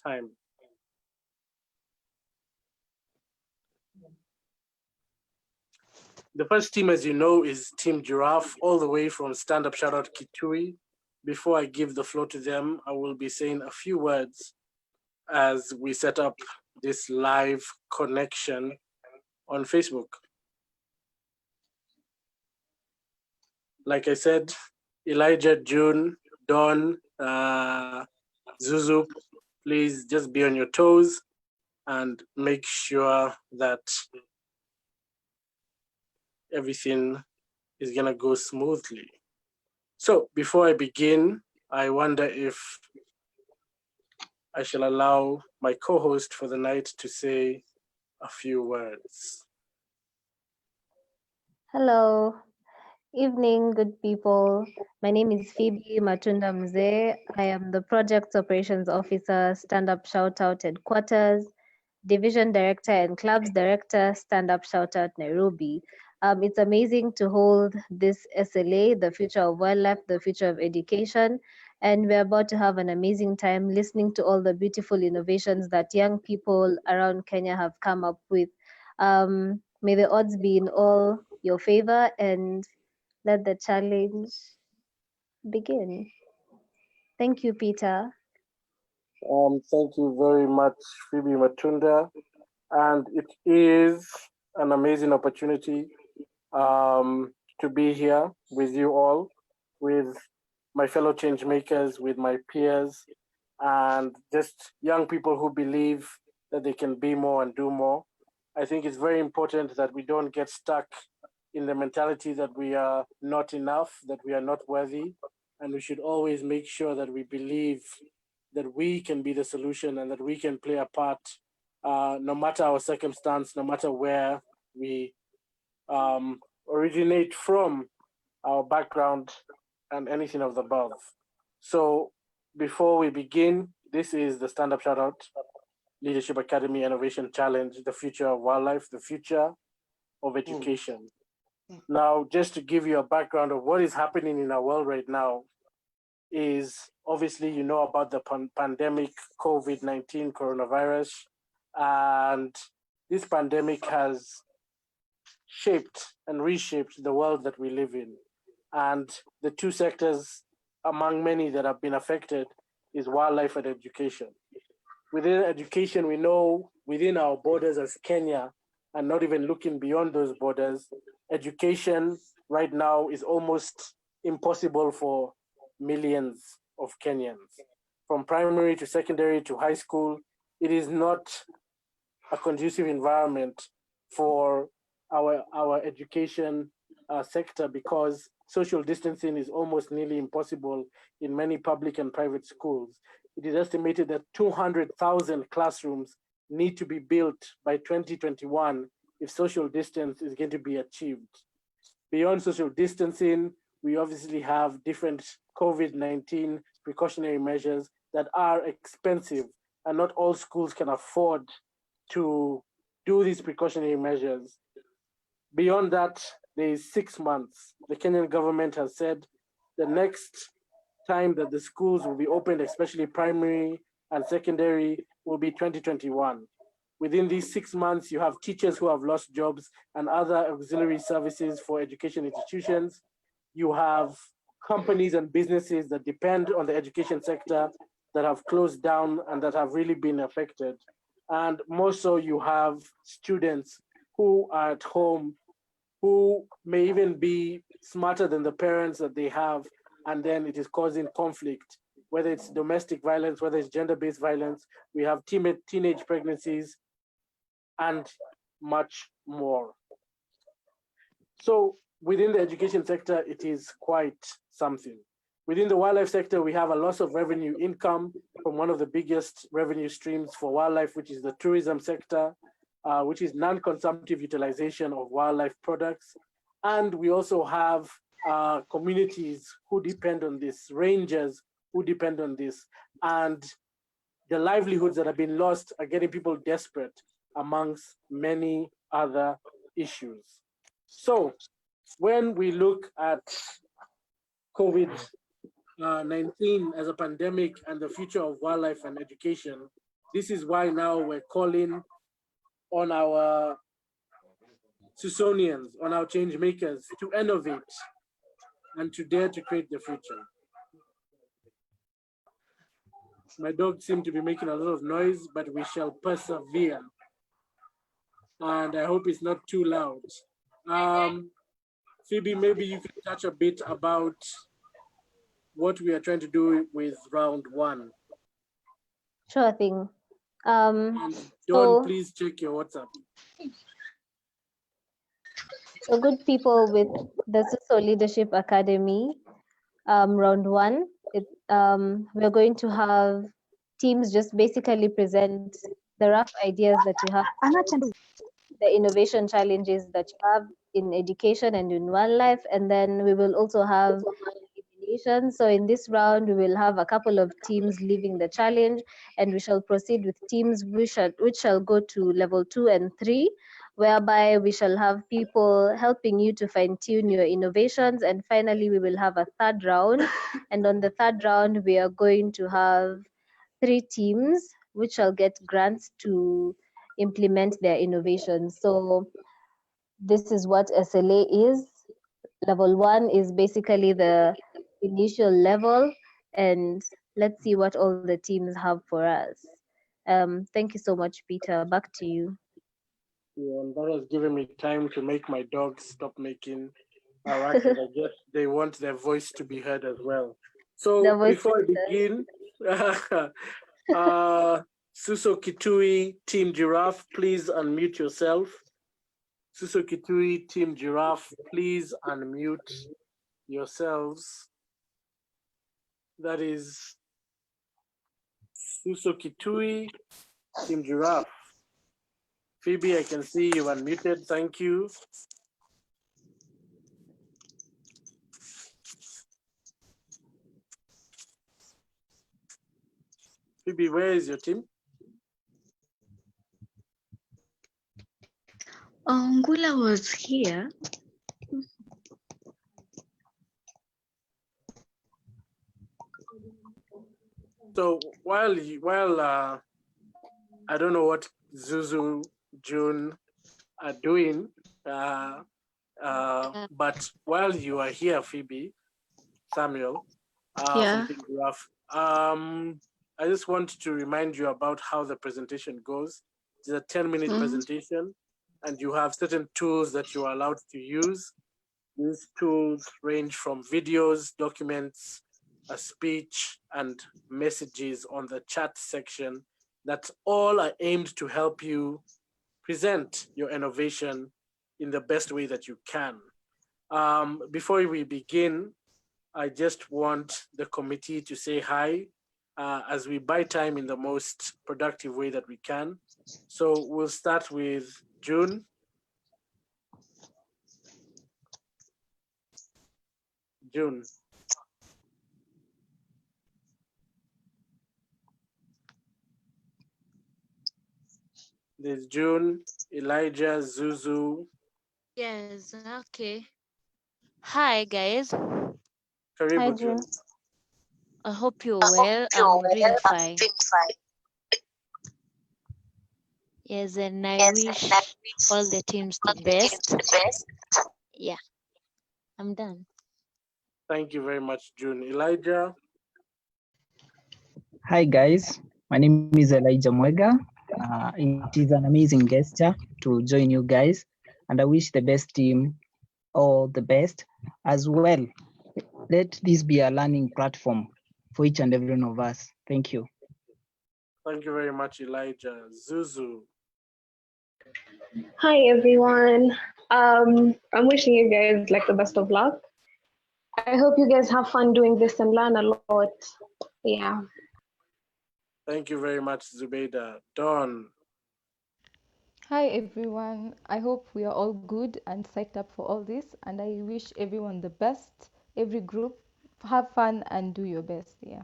time. The first team, as you know, is Team Giraffe, all the way from Stand Up Shout Out Kitui. Before I give the floor to them, I will be saying a few words as we set up this live connection on Facebook. Like I said, Elijah, June, Don, Zuzu, please just be on your toes and make sure that everything is gonna go smoothly. So before I begin, I wonder if I shall allow my co-host for the night to say a few words. Hello, evening, good people. My name is Phoebe Matunda Mzee. I am the Project Operations Officer, Stand Up Shout Out Headquarters, Division Director and Clubs Director, Stand Up Shout Out Nairobi. It's amazing to hold this SLA, the future of wildlife, the future of education, and we're about to have an amazing time listening to all the beautiful innovations that young people around Kenya have come up with. May the odds be in all your favor and let the challenge begin. Thank you, Peter. Thank you very much, Phoebe Matunda. And it is an amazing opportunity to be here with you all, with my fellow change makers, with my peers, and just young people who believe that they can be more and do more. I think it's very important that we don't get stuck in the mentality that we are not enough, that we are not worthy, and we should always make sure that we believe that we can be the solution and that we can play a part, no matter our circumstance, no matter where we originate from, our background, and anything of the above. So before we begin, this is the Stand Up Shout Out Leadership Academy Innovation Challenge, the future of wildlife, the future of education. Now, just to give you a background of what is happening in our world right now is obviously you know about the pandemic, COVID-19 coronavirus, and this pandemic has shaped and reshaped the world that we live in. And the two sectors among many that have been affected is wildlife and education. Within education, we know within our borders as Kenya, and not even looking beyond those borders, education right now is almost impossible for millions of Kenyans. From primary to secondary to high school, it is not a conducive environment for our education sector because social distancing is almost nearly impossible in many public and private schools. It is estimated that 200,000 classrooms need to be built by 2021 if social distance is going to be achieved. Beyond social distancing, we obviously have different COVID-19 precautionary measures that are expensive, and not all schools can afford to do these precautionary measures. Beyond that, there is 6 months. The Kenyan government has said the next time that the schools will be opened, especially primary and secondary, will be 2021. Within these 6 months, you have teachers who have lost jobs and other auxiliary services for education institutions. You have companies and businesses that depend on the education sector that have closed down and that have really been affected. And more so, you have students who are at home who may even be smarter than the parents that they have, and then it is causing conflict, whether it's domestic violence, whether it's gender-based violence. We have teenage pregnancies and much more. So within the education sector, it is quite something. Within the wildlife sector, we have a loss of revenue income from one of the biggest revenue streams for wildlife, which is the tourism sector, which is non-consumptive utilization of wildlife products. And we also have communities who depend on this, rangers who depend on this, and the livelihoods that have been lost are getting people desperate, amongst many other issues. So when we look at COVID-19 as a pandemic and the future of wildlife and education, This is why now we're calling on our Susonians, on our change makers to innovate and to dare to create the future. My dogs seem to be making a lot of noise, but we shall persevere. And I hope it's not too loud. Phoebe, maybe you can touch a bit about what we are trying to do with round one. Sure thing. And Dawn, please check your WhatsApp. So good people, with the Suso Leadership Academy, round one, we're going to have teams just basically present the rough ideas that you have, the innovation challenges that you have in education and in wildlife, and then we will also have elimination. So in this round, we will have a couple of teams leaving the challenge, and we shall proceed with teams which shall go to level 2 and 3, whereby we shall have people helping you to fine-tune your innovations. And finally, we will have a third round. And on the third round, we are going to have 3 teams which shall get grants to implement their innovations. So this is what SLA is. Level 1 is basically the initial level, and let's see what all the teams have for us. Thank you so much, Peter. Back to you. Yeah, and that has given me time to make my dogs stop making a racket. I guess they want their voice to be heard as well. So before I begin, Suso Kitui, Team Giraffe, please unmute yourself. Suso Kitui, Team Giraffe, please unmute yourselves. That is Suso Kitui, Team Giraffe. Phoebe, I can see you unmuted. Thank you. Phoebe, where is your team? Ngula was here. So while I don't know what Zuzu, June are doing, but while you are here, Phoebe, Samuel, from Team Giraffe, I just want to remind you about how the presentation goes. It's a 10-minute presentation, and you have certain tools that you are allowed to use. These tools range from videos, documents, a speech, and messages on the chat section that all are aimed to help you present your innovation in the best way that you can. Before we begin, I just want the committee to say hi as we buy time in the most productive way that we can. So we'll start with June. June. There's June, Elijah, Zuzu. Yes, okay. Hi, guys. Karibu, June. I hope you're well. I'm really fine. Yes, and I wish all the teams the best. Yeah, I'm done. Thank you very much, June. Elijah. Hi guys, my name is Elijah Mwega. It is an amazing gesture to join you guys, and I wish the best team all the best as well. Let this be a learning platform for each and every one of us. Thank you. Thank you very much, Elijah. Zuzu. Hi everyone. I'm wishing you guys like the best of luck. I hope you guys have fun doing this and learn a lot. Yeah. Thank you very much, Zubeida. Dawn. Hi everyone. I hope we are all good and psyched up for all this, and I wish everyone the best. Every group, have fun and do your best. Yeah.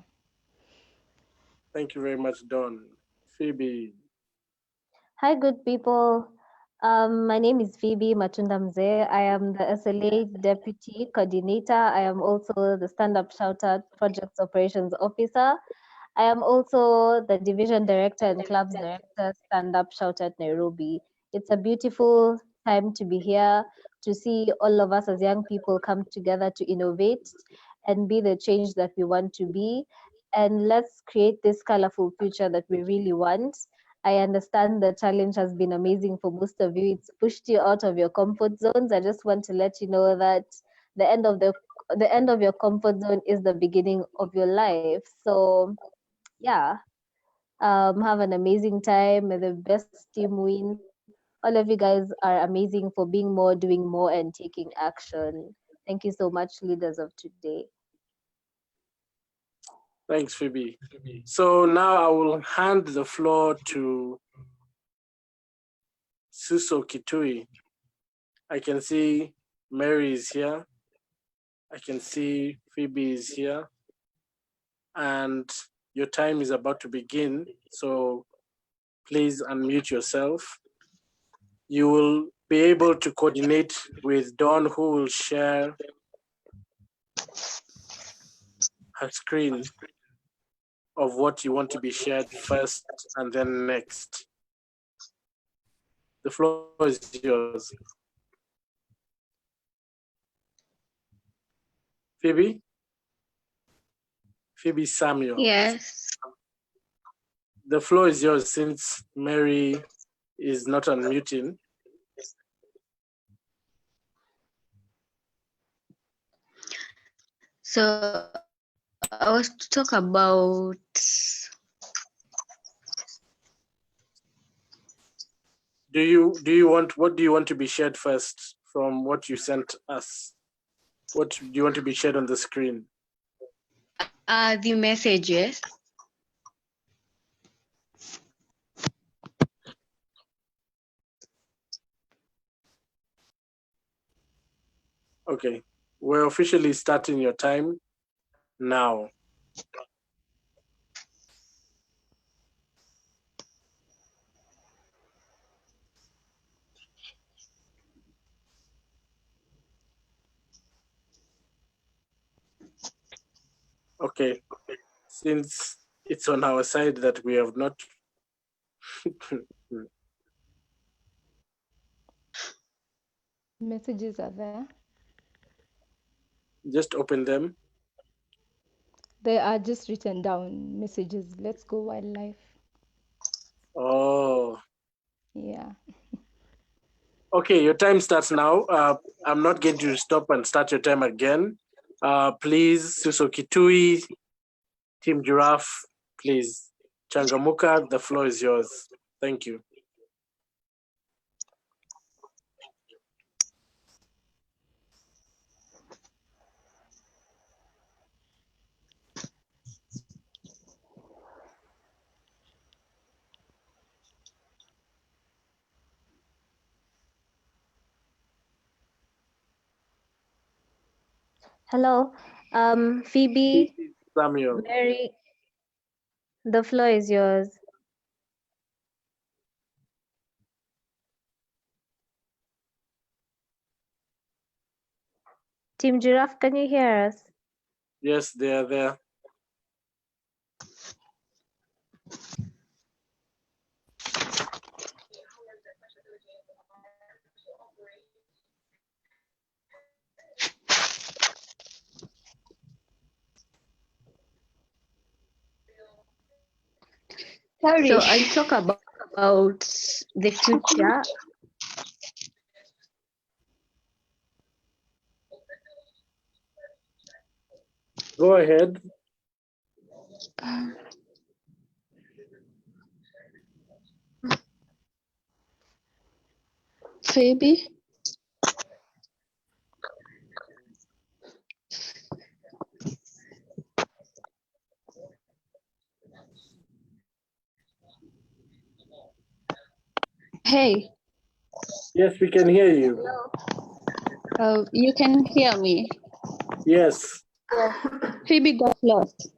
Thank you very much, Dawn. Phoebe. Hi, good people. My name is Phoebe Matunda Mzee. I am the SLA Deputy Coordinator. I am also the Stand Up Shout Out Projects Operations Officer. I am also the division director and clubs director, Stand Up Shout at Nairobi. It's a beautiful time to be here, to see all of us as young people come together to innovate and be the change that we want to be. And let's create this colorful future that we really want. I understand the challenge has been amazing for most of you. It's pushed you out of your comfort zones. I just want to let you know that the end of your comfort zone is the beginning of your life. So yeah, have an amazing time. May the best team win. All of you guys are amazing for being more, doing more, and taking action. Thank you so much, leaders of today. Thanks, Phoebe. So now I will hand the floor to Suso Kitui. I can see Mary is here. I can see Phoebe is here. And your time is about to begin. So please unmute yourself. You will be able to coordinate with Dawn, who will share her screen of what you want to be shared first and then next. The floor is yours. Phoebe? Phoebe Samuel. Yes. The floor is yours since Mary is not unmuting. So I was to talk about What do you want to be shared first from what you sent us? What do you want to be shared on the screen? the messages. Okay, we're officially starting your time now. Okay, since it's on our side that we have not. Messages are there. Just open them. They are just written down messages. Let's go wildlife. Oh. Yeah. Okay, your time starts now. I'm not going to stop and start your time again. Please, Suso Kitui, Team Giraffe, please. Changamuka, the floor is yours. Thank you. Hello, Phoebe, Samuel. Mary, the floor is yours. Team Giraffe, can you hear us? Yes, they are there. Sorry. So I talk about the future. Go ahead. Phoebe. Hey. Yes, we can hear you. You can hear me. Yes. Phoebe got lost.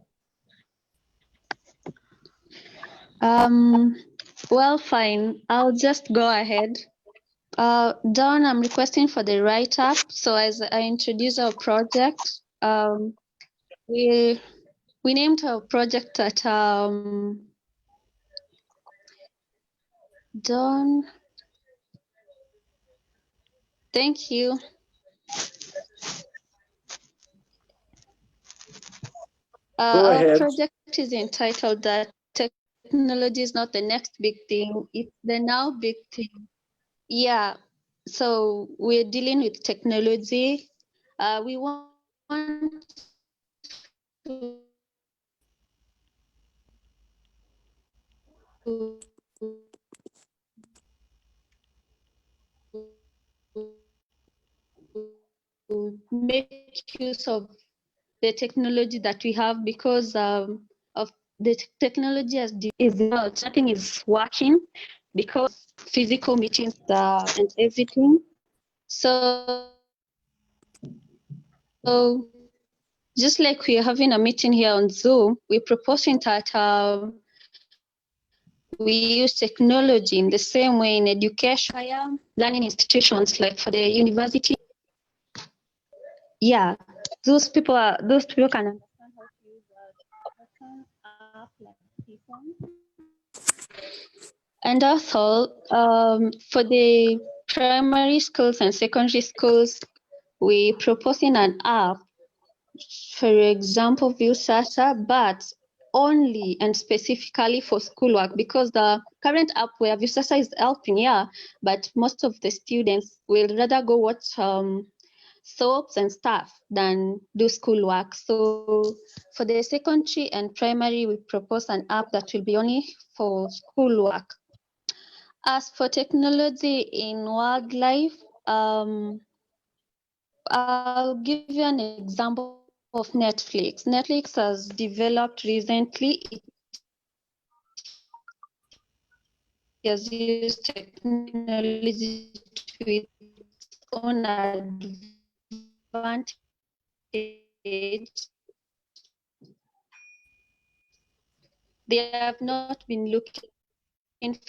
Well, fine. I'll just go ahead. Dawn, I'm requesting for the write-up. So as I introduce our project, we We named our project at Dawn. Thank you. Go Our ahead. project is entitled that technology is not the next big thing, it's the now big thing. Yeah, so we're dealing with technology. We want to make use of the technology that we have because of the technology as is developed, nothing is working because physical meetings and everything. So just like we're having a meeting here on Zoom, we're proposing that we use technology in the same way in education, higher learning institutions like for the university. Yeah, those people can understand how to use a app like Python. And also, for the primary schools and secondary schools, we're proposing an app, for example, Viusasa, but only and specifically for schoolwork, because the current app where Viusasa is helping, yeah, but most of the students will rather go watch soaps and stuff than do schoolwork. So for the secondary and primary, we propose an app that will be only for schoolwork. As for technology in wildlife, I'll give you an example of Netflix. Netflix has developed recently. It has used technology to its own advantage. They have not been looking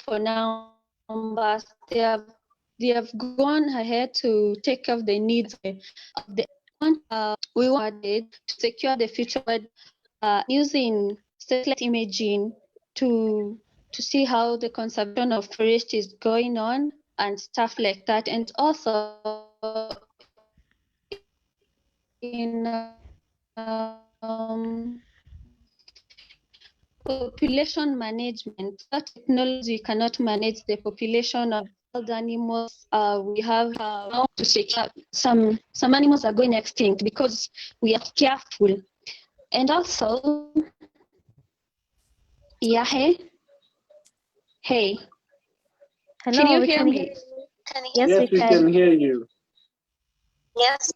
for numbers. They have gone ahead to take care of the needs of the we wanted to secure the future using satellite imaging to see how the conservation of forest is going on and stuff like that, and also in population management. That technology cannot manage the population of wild animals. We have now to secure some animals are going extinct because we are careful. And also, yeah, hey, Hello, can you we hear can me? Yes, Yes, we we can. can hear you. Yes.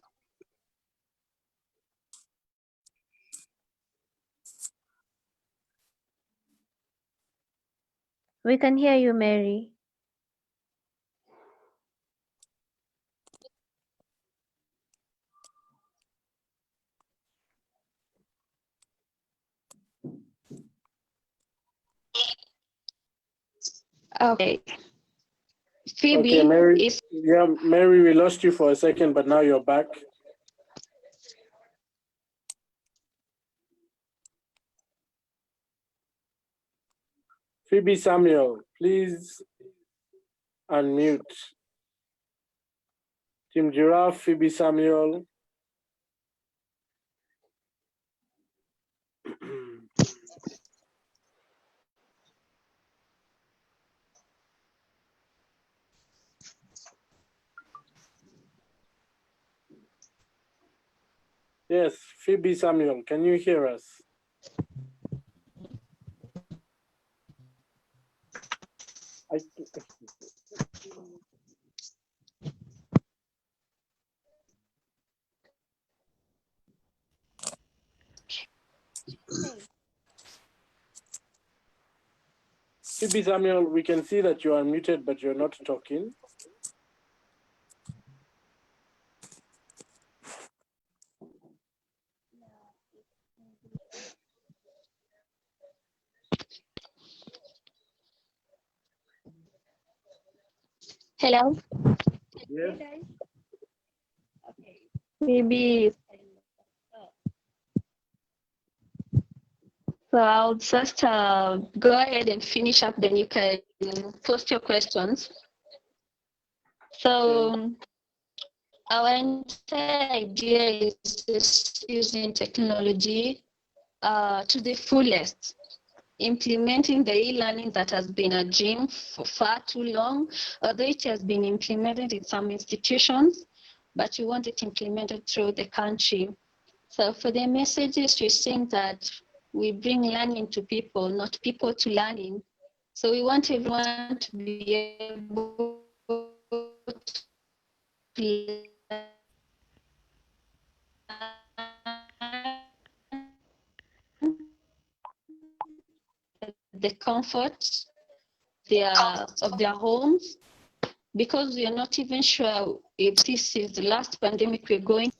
We can hear you, Mary. Okay. Phoebe Okay, Mary. is Yeah, Mary, we lost you for a second, but now you're back. Phoebe Samuel, please unmute. Team Giraffe, Phoebe Samuel. Yes, Phoebe Samuel, can you hear us? Phoebe Samuel, we can see that you are muted, but you're not talking. hello. Yes. Maybe So I'll just go ahead and finish up, then you can post your questions. So our entire idea is just using technology to the fullest, implementing the e-learning that has been a dream for far too long, although it has been implemented in some institutions, but we want it implemented through the country. So for the messages, we're saying that we bring learning to people, not people to learning. So we want everyone to be able to the comfort of their homes, because we are not even sure if this is the last pandemic we're going.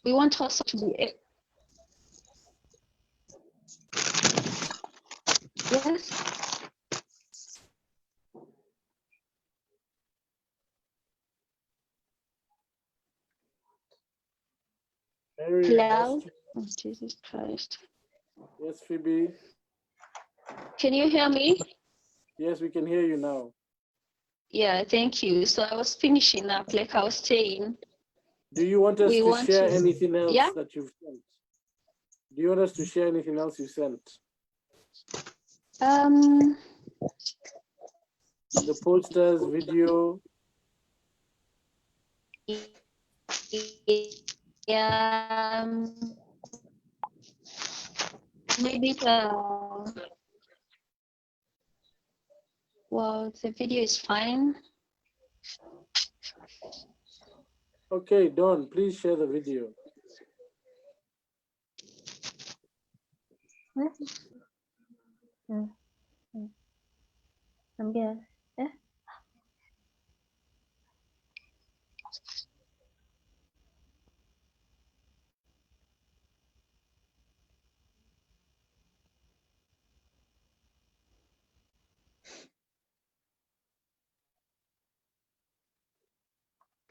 We want also to be yes. Hello. Oh, Jesus Christ. Yes, Phoebe. Can you hear me? Yes, we can hear you now. Yeah, thank you. So I was finishing up, like I was saying. Do you want us to share anything else that you've sent? Do you want us to share anything else you sent? The posters, video. Yeah. Maybe well, the video is fine. Okay, Dawn, please share the video. I'm here. Yeah.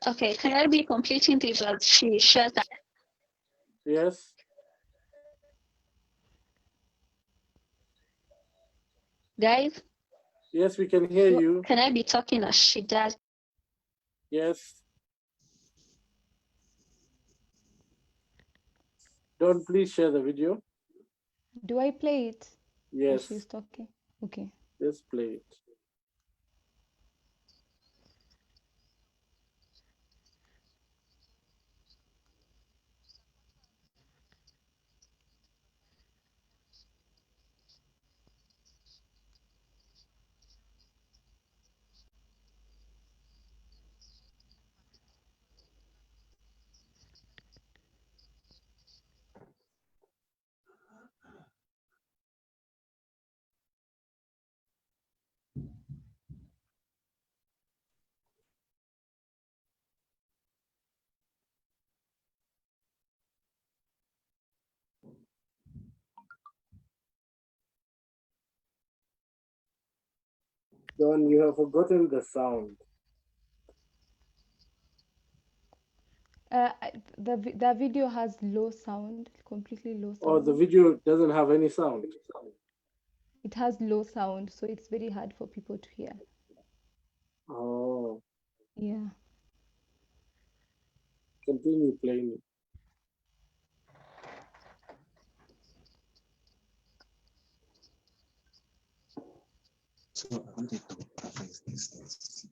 Okay, can I be completing this as she shares that? Yes. Guys? Yes, we can hear you. Can I be talking as she does? Yes. Dawn, please share the video. Do I play it? Yes. She's talking. Okay. Let's play it. Dawn, you have forgotten the sound. The video has low sound, completely low sound. Oh, the video doesn't have any sound. It has low sound, so it's very hard for people to hear. Oh. Yeah. Continue playing it. So I wanted to advise this.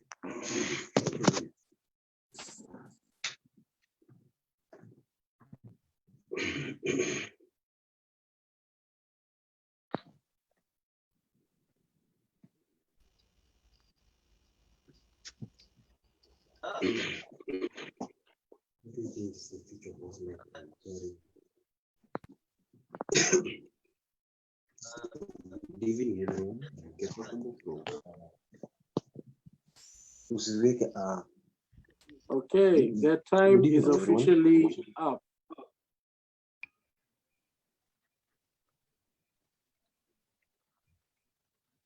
Okay, their time is officially up.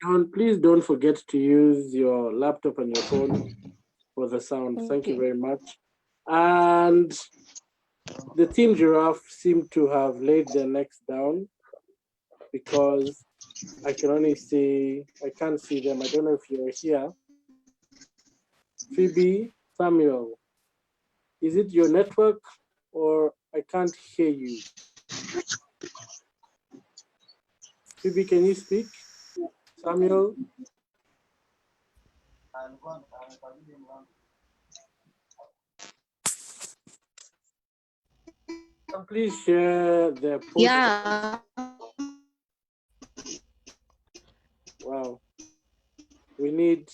Dawn, please don't forget to use your laptop and your phone for the sound. Thank you very much. And the Team Giraffe seem to have laid their necks down. because I can only see, I can't see them. I don't know if you're here. Phoebe, Samuel, is it your network or I can't hear you? Phoebe, can you speak? Samuel? Please share the post. Yeah. Wow. We need.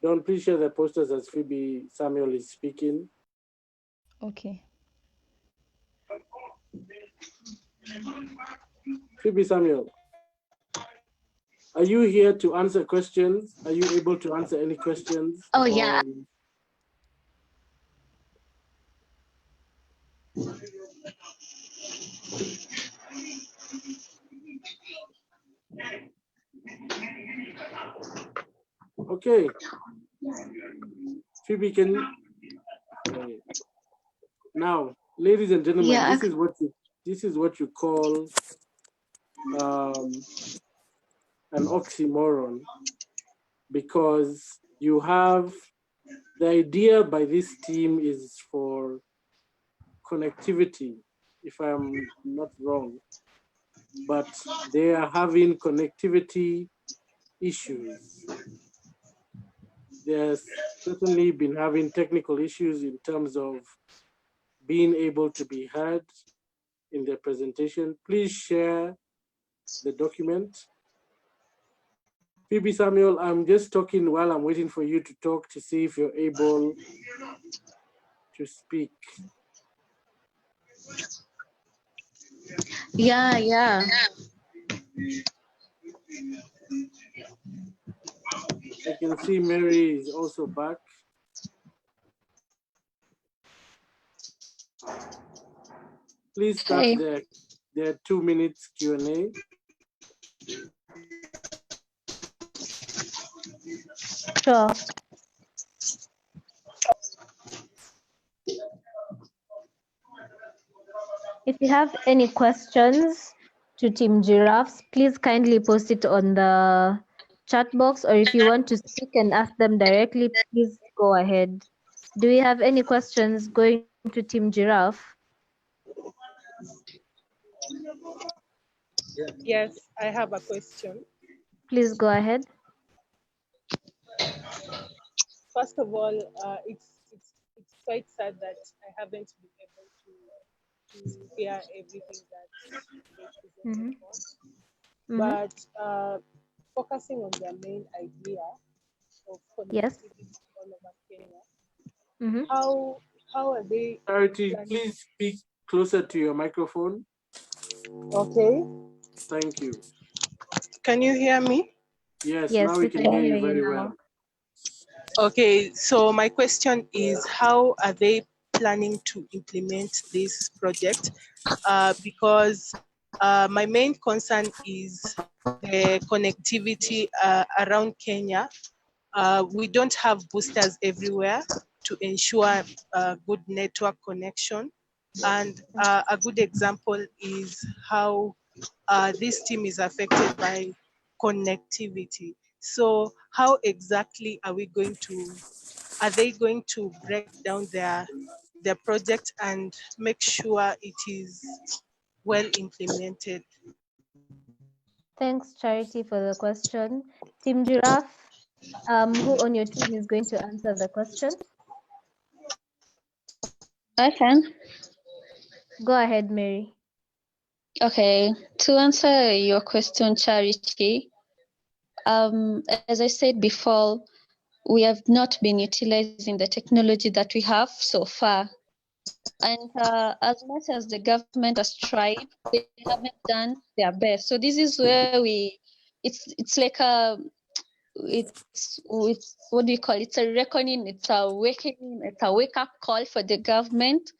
Don't please share the posters as Phoebe Samuel is speaking. Okay. Phoebe Samuel, are you here to answer questions? Are you able to answer any questions? Oh, yeah. Okay. Phoebe, can you? Now, ladies and gentlemen, Yeah. this is what you call an oxymoron, because you have the idea by this team is for connectivity, if I'm not wrong, but they are having connectivity issues. There's certainly been having technical issues in terms of being able to be heard in their presentation. Please share the document. Phoebe Samuel, I'm just talking while I'm waiting for you to talk to see if you're able to speak. Yeah. I can see Mary is also back. Please start the 2 minutes Q&A. Sure. If you have any questions to Team Giraffes, please kindly post it on the chat box, or if you want to speak and ask them directly, please go ahead. Do we have any questions going to Team Giraffe? Yes, I have a question. Please go ahead. First of all, it's quite sad that I haven't been able to hear everything that they presented on. But focusing on their main idea of connectivity all over Kenya, how are they? Charity, please speak closer to your microphone. Okay. Thank you. Can you hear me? Yes, now we can hear you very well. Okay, so my question is, how are they planning to implement this project? Because my main concern is the connectivity around Kenya. We don't have boosters everywhere to ensure good network connection. And a good example is how this team is affected by connectivity. So how exactly are they going to break down their project and make sure it is well implemented? Thanks, Charity, for the question. Team Giraffe, who on your team is going to answer the question? I can. Go ahead, Mary. Okay, to answer your question, Charity, as I said before, we have not been utilizing the technology that we have so far. And as much as the government has tried, they haven't done their best. So this is where it's like it's what do you call it? It's a reckoning, it's a wake-up call for the government,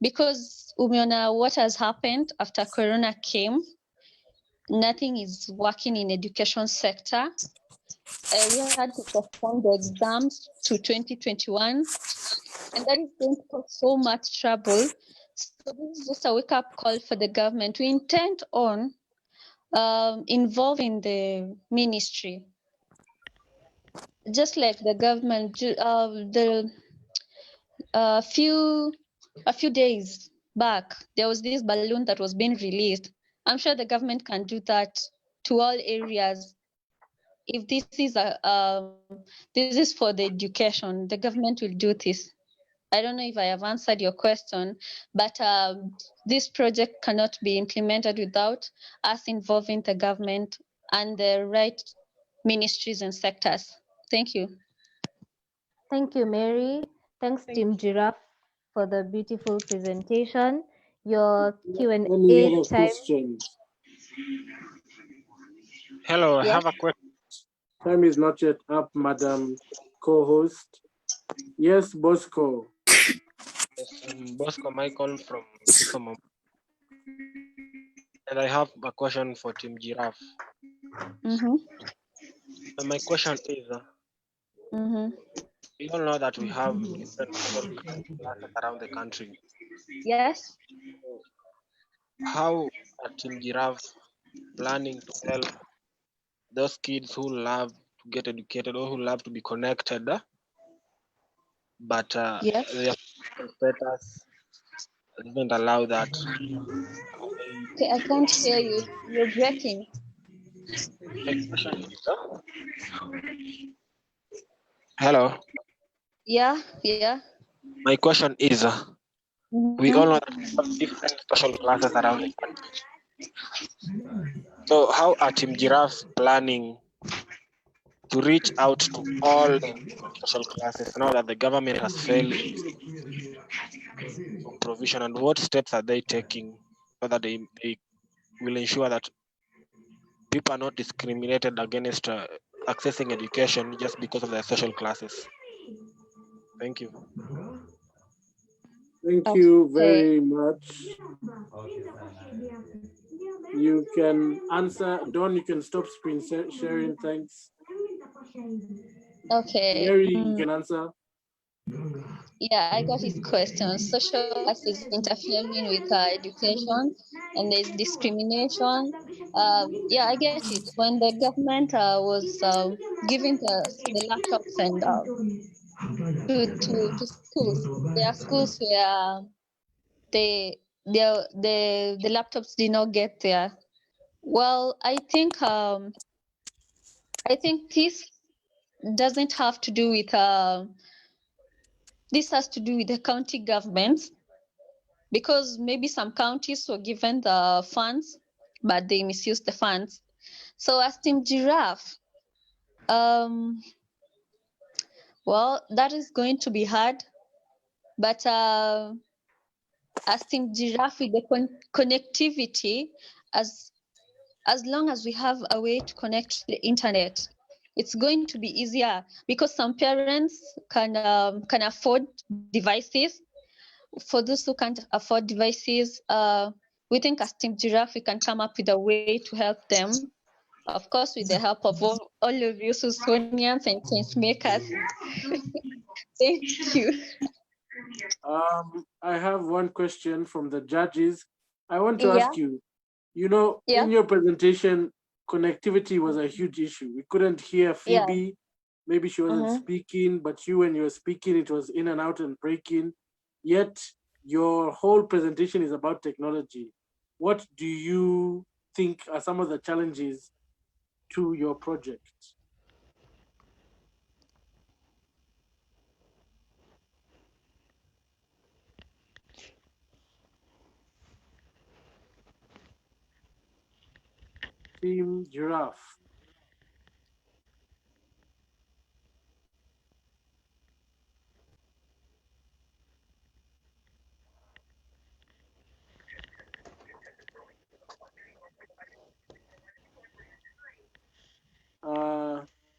because umeona what has happened after Corona came. Nothing is working in education sector. We had to postpone the exams to 2021. and that is going to cause so much trouble. So this is just a wake-up call for the government. We intend on involving the ministry, just like the government. A few days back, there was this balloon that was being released. I'm sure the government can do that to all areas. If this is for the education, the government will do this. I don't know if I have answered your question, but this project cannot be implemented without us involving the government and the right ministries and sectors. Thank you. Thank you, Mary. Thanks, Team Giraffe, for the beautiful presentation. Your Any Q&A other time. questions? Hello, I Yeah. have a question. Time is not yet up, Madam Co-host. Yes, Bosco. Bosco Michael from Suso, and I have a question for Team Giraffe. And my question is, we all know that we have different social classes around the country. Yes. How are Team Giraffe planning to help those kids who love to get educated or who love to be connected, but Yes. their status doesn't allow that? Okay, I can't hear you. You're breaking. My question is, hello. Yeah. My question is, we all know that we have different social classes around the country. So how are Team Giraffe planning to reach out to all the social classes now that the government has failed in provision, and what steps are they taking so that they will ensure that people are not discriminated against accessing education just because of their social classes? Thank you. Thank you very much. You can answer. Dawn, you can stop screen sharing. Thanks. Okay. Mary, you can answer. Yeah, I got his question. Social class is interfering with education, and there's discrimination. Yeah, I get it. When the government was giving the laptops and to schools, there are schools where the laptops did not get there. Well, I think this doesn't have to do with this has to do with the county governments, because maybe some counties were given the funds, but they misused the funds. So as Team Giraffe, well, that is going to be hard, but as Team Giraffe, with the connectivity, as long as we have a way to connect to the internet, it's going to be easier, because some parents can afford devices. For those who can't afford devices, we think as Team Giraffe, we can come up with a way to help them. Of course, with the help of all of you, Susonians and change makers. Thank you. I have one question from the judges. I want to ask you, in your presentation, connectivity was a huge issue. We couldn't hear Phoebe. Maybe she wasn't speaking, but when you were speaking, it was in and out and breaking. Yet your whole presentation is about technology. What do you think are some of the challenges to your project? Team Giraffe.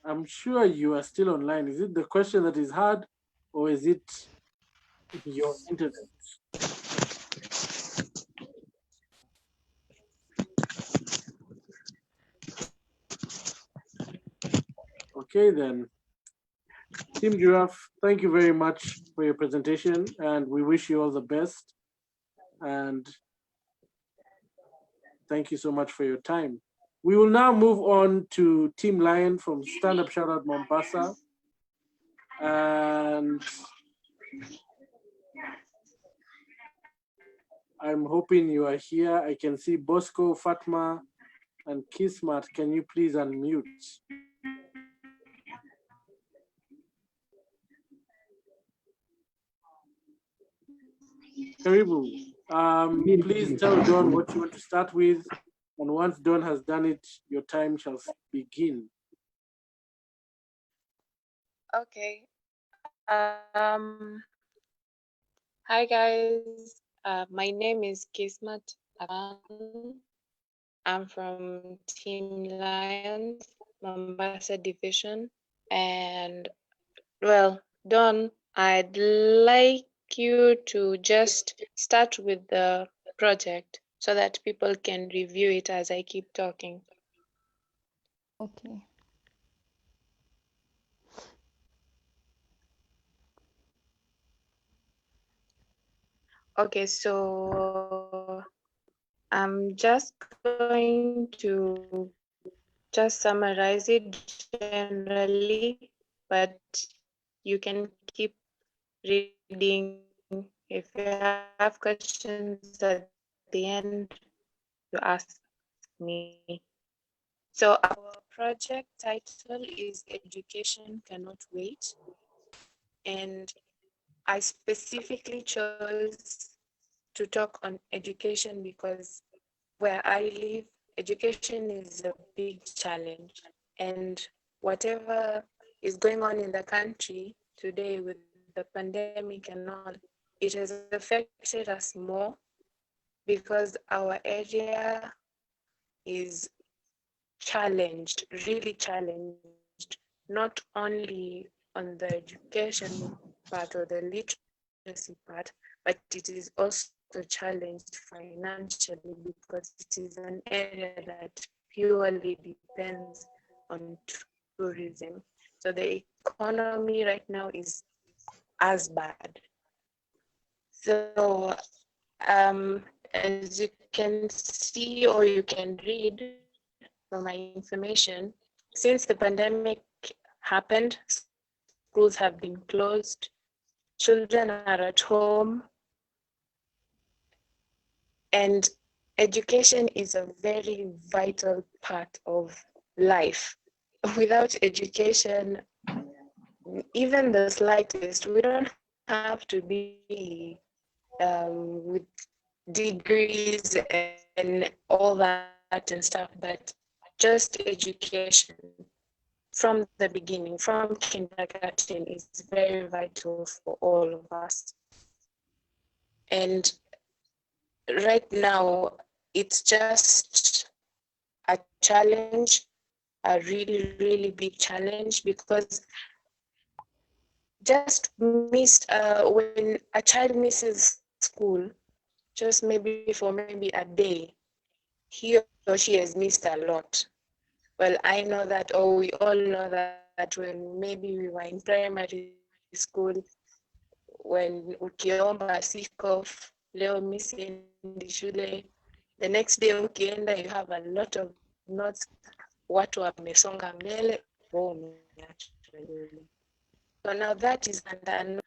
I'm sure you are still online. Is it the question that is hard, or is it your internet? Okay, then. Team Giraffe, thank you very much for your presentation, and we wish you all the best. And thank you so much for your time. We will now move on to Team Lion from Stand Up Shout Out Mombasa. And I'm hoping you are here. I can see Bosco, Fatma, and Kismat. Can you please unmute? Karibu. Please tell Don what you want to start with. And once Don has done it, your time shall begin. Okay. Hi guys. My name is Kismat Aban. I'm from Team Lions, Mombasa Division. And well, Don, I'd like you to just start with the project so that people can review it as I keep talking. Okay. Okay, so I'm just going to just summarize it generally, but you can keep reading. If you have questions at the end, you ask me. So our project title is Education Cannot Wait. And I specifically chose to talk on education because where I live, education is a big challenge. And whatever is going on in the country today with the pandemic and all, it has affected us more because our area is challenged, really challenged, not only on the education part or the literacy part, but it is also challenged financially because it is an area that purely depends on tourism. So the economy right now is as bad. So as you can see or you can read from my information, since the pandemic happened, schools have been closed, children are at home, and education is a very vital part of life. Without education, even the slightest, we don't have to be with degrees and all that and stuff, but just education from the beginning, from kindergarten, is very vital for all of us. And right now, it's just a challenge, a really, really big challenge, because just when a child misses school, just maybe for maybe a day, he or she has missed a lot. Well, I know that, or we all know that when maybe we were in primary school, when ukiomba sick off, leo missing shule, the next day ukienda, you have a lot of notes, watu wamesonga mbele, so now that is under.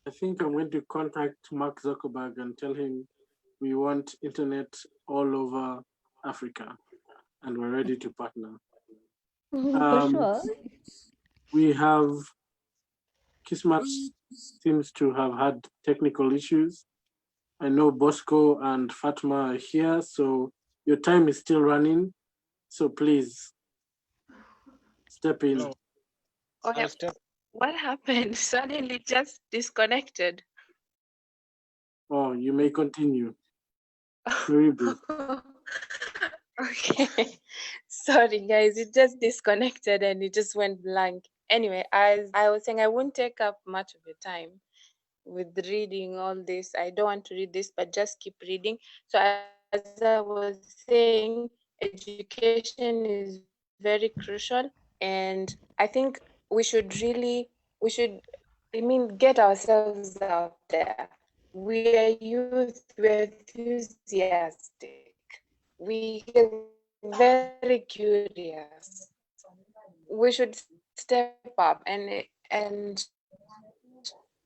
I think I'm going to contact Mark Zuckerberg and tell him we want internet all over Africa and we're ready to partner. For sure. We have Kismat seems to have had technical issues. I know Bosco and Fatma are here, so your time is still running. So please step in. No. Okay. What happened? Suddenly just disconnected. Oh, you may continue. Okay. Sorry guys, it just disconnected and it just went blank. Anyway, as I was saying, I won't take up much of your time with reading all this. I don't want to read this, but just keep reading. So as I was saying, education is very crucial, and I think we should get ourselves out there. We are youth, we're enthusiastic, we're very curious. We should step up and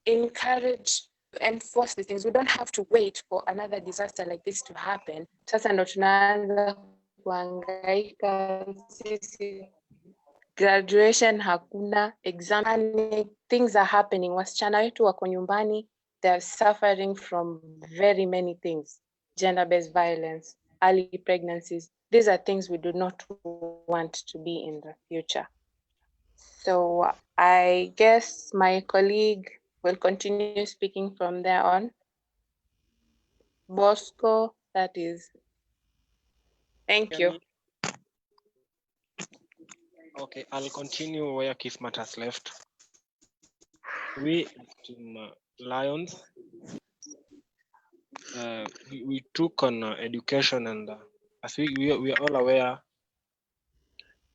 encourage enforce these things. We don't have to wait for another disaster like this to happen. Sasa ndo tunaanza kuhangaika sisi, graduation hakuna, exam, things are happening. Wasichana wetu wako nyumbani, they're suffering from very many things. Gender-based violence, early pregnancies. These are things we do not want to be in the future. So I guess my colleague will continue speaking from there on. Bosco, that is. Thank you. Okay, I'll continue where Kismat has left. We Team Lions, we took on education, and as we are all aware,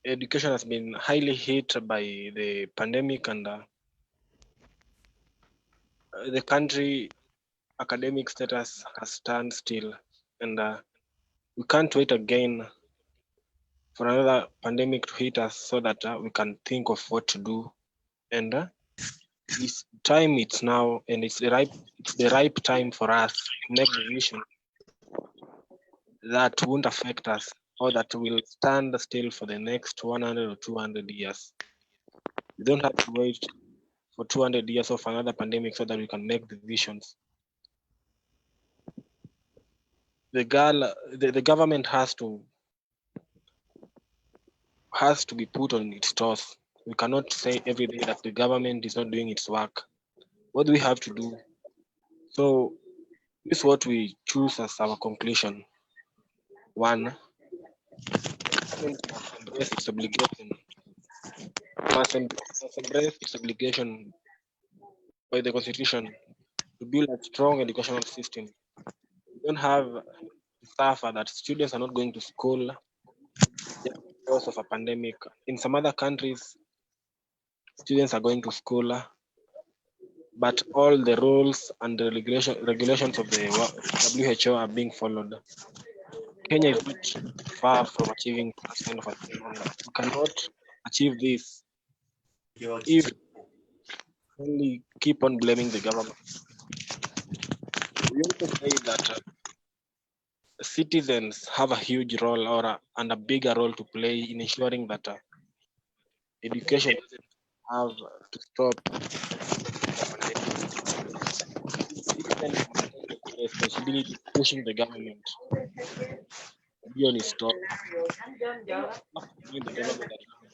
education has been highly hit by the pandemic, and the country academic status has turned still, and we can't wait again for another pandemic to hit us so that we can think of what to do. And this time it's now, and it's the ripe time for us to make decisions that won't affect us, or that will stand still for the next 100 or 200 years. We don't have to wait for 200 years of another pandemic so that we can make decisions. The government has to be put on its toes. We cannot say every day that the government is not doing its work. What do we have to do? So this is what we choose as our conclusion. One, embrace its obligation. Must embrace its obligation by the Constitution to build a strong educational system. We don't have to suffer that students are not going to school just because of a pandemic. In some other countries, students are going to school, but all the rules and the regulations of the WHO are being followed. Kenya is not far from achieving that kind of a thing. We cannot achieve this if only keep on blaming the government. We also say that citizens have a huge role and a bigger role to play in ensuring that education doesn't have to stop. Citizens have the responsibility of pushing the government to be on its top. The government that is the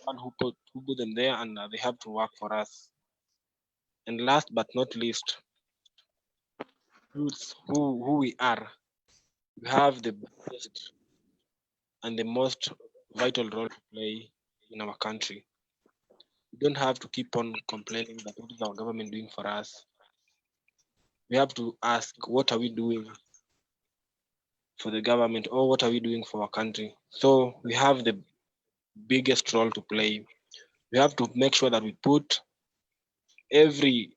one who put them there, and they have to work for us. And last but not least, youths who we are, we have the best and the most vital role to play in our country. We don't have to keep on complaining that what is our government doing for us. We have to ask, what are we doing for the government, or what are we doing for our country? So we have the biggest role to play. We have to make sure that we put every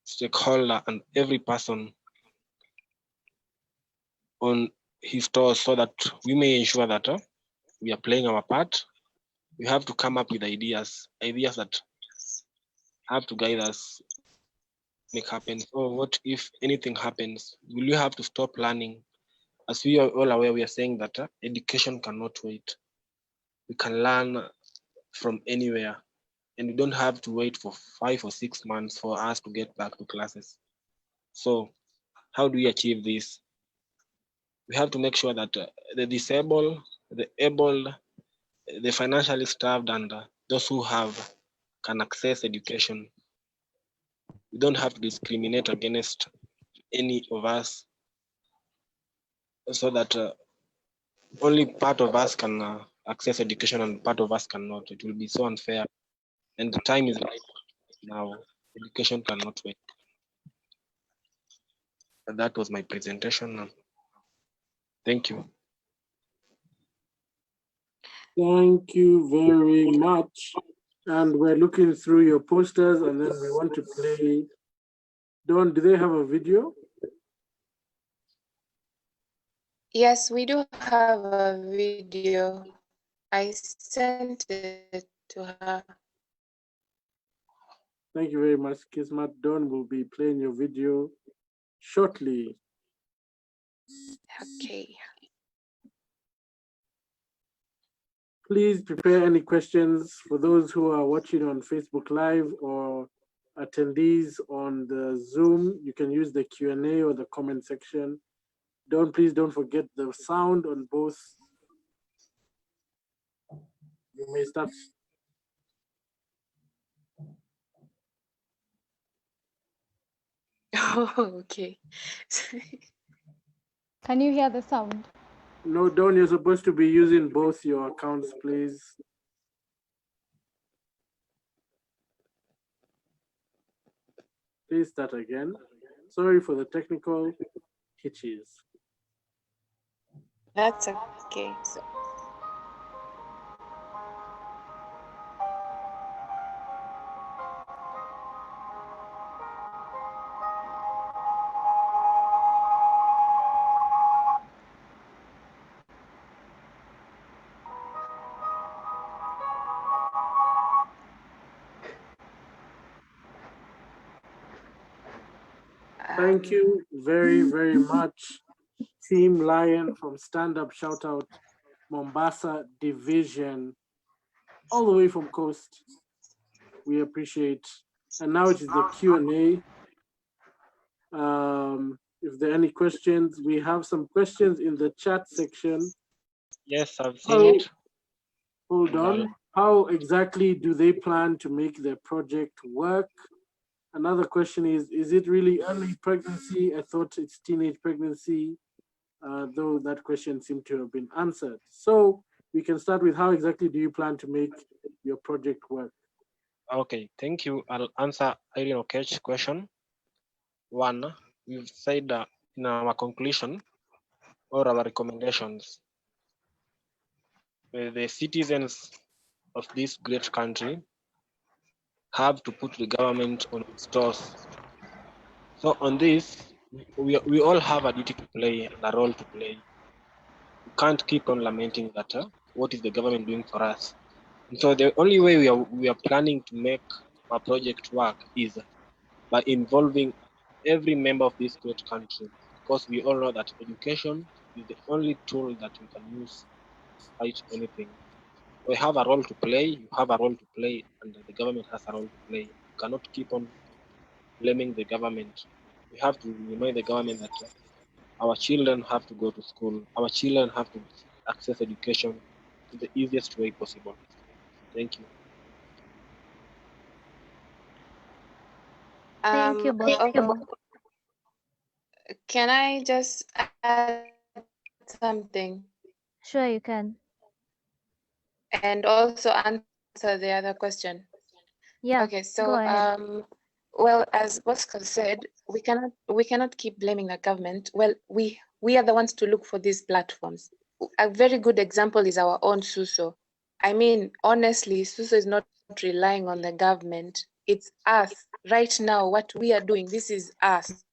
stakeholder and every person on his toes so that we may ensure that we are playing our part. We have to come up with ideas that have to guide us, make happen. So what if anything happens? Will you have to stop learning? As we are all aware, we are saying that education cannot wait. We can learn from anywhere, and we don't have to wait for 5 or 6 months for us to get back to classes. So how do we achieve this? We have to make sure that the disabled, the able, the financially starved, and those who have can access education. We don't have to discriminate against any of us, so that only part of us can access education and part of us cannot. It will be so unfair, and the time is right now. Education cannot wait. That was my presentation. Thank you. Thank you very much. And we're looking through your posters, and then we want to play. Dawn, do they have a video? Yes, we do have a video. I sent it to her. Thank you very much, Kismat. Dawn will be playing your video shortly. Okay. Please prepare any questions for those who are watching on Facebook Live or attendees on the Zoom. You can use the Q&A or the comment section. Please don't forget the sound on both. You may start. Oh, okay. Can you hear the sound? No, Dawn, you're supposed to be using both your accounts, please. Please start again. Sorry for the technical hitches. That's okay. So, Thank you very, very much, Team Lion from Stand Up Shout Out Mombasa Division, all the way from Coast. We appreciate. And now it is the Q&A. If there are any questions, we have some questions in the chat section. Yes, I've seen it. Hold on. How exactly do they plan to make their project work? Another question is it really early pregnancy? I thought it's teenage pregnancy, though that question seemed to have been answered. So we can start with how exactly do you plan to make your project work? Okay, thank you. I'll answer Irene Okech's question. One, we've said in our conclusion or our recommendations, the citizens of this great country have to put the government on its toes. So on this, we all have a duty to play and a role to play. We can't keep on lamenting that what is the government doing for us. And so the only way we are planning to make our project work is by involving every member of this great country, because we all know that education is the only tool that we can use to fight anything. We have a role to play, you have a role to play, and the government has a role to play. You cannot keep on blaming the government. We have to remind the government that our children have to go to school, our children have to access education in the easiest way possible. Thank you. Thank you both. okay. Can I just add something Sure, you can. and also answer the other question? Yeah, Okay, go so ahead. well, as Bosco said, we cannot keep blaming the government. Well, we are the ones to look for these platforms. A very good example is our own Suso. I mean, honestly, Suso is not relying on the government. It's us right now. What we are doing, this is us,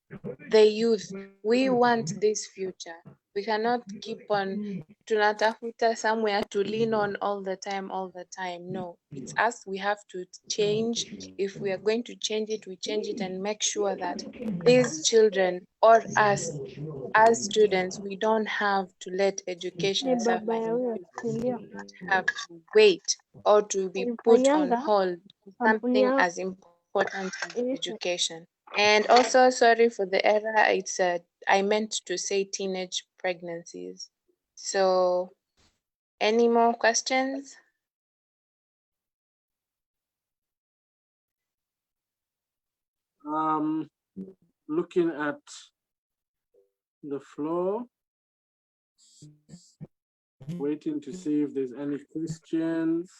the youth. We want this future. We cannot keep on tunatafuta somewhere to lean on all the time. No, it's us. We have to change. If we are going to change it, we change it and make sure that these children or us as students, we don't have to let education suffer and we don't have to wait or to be put on hold for something as important as education. And also, sorry for the error, it's I meant to say teenage pregnancies. So, any more questions? Looking at the floor, waiting to see if there's any questions.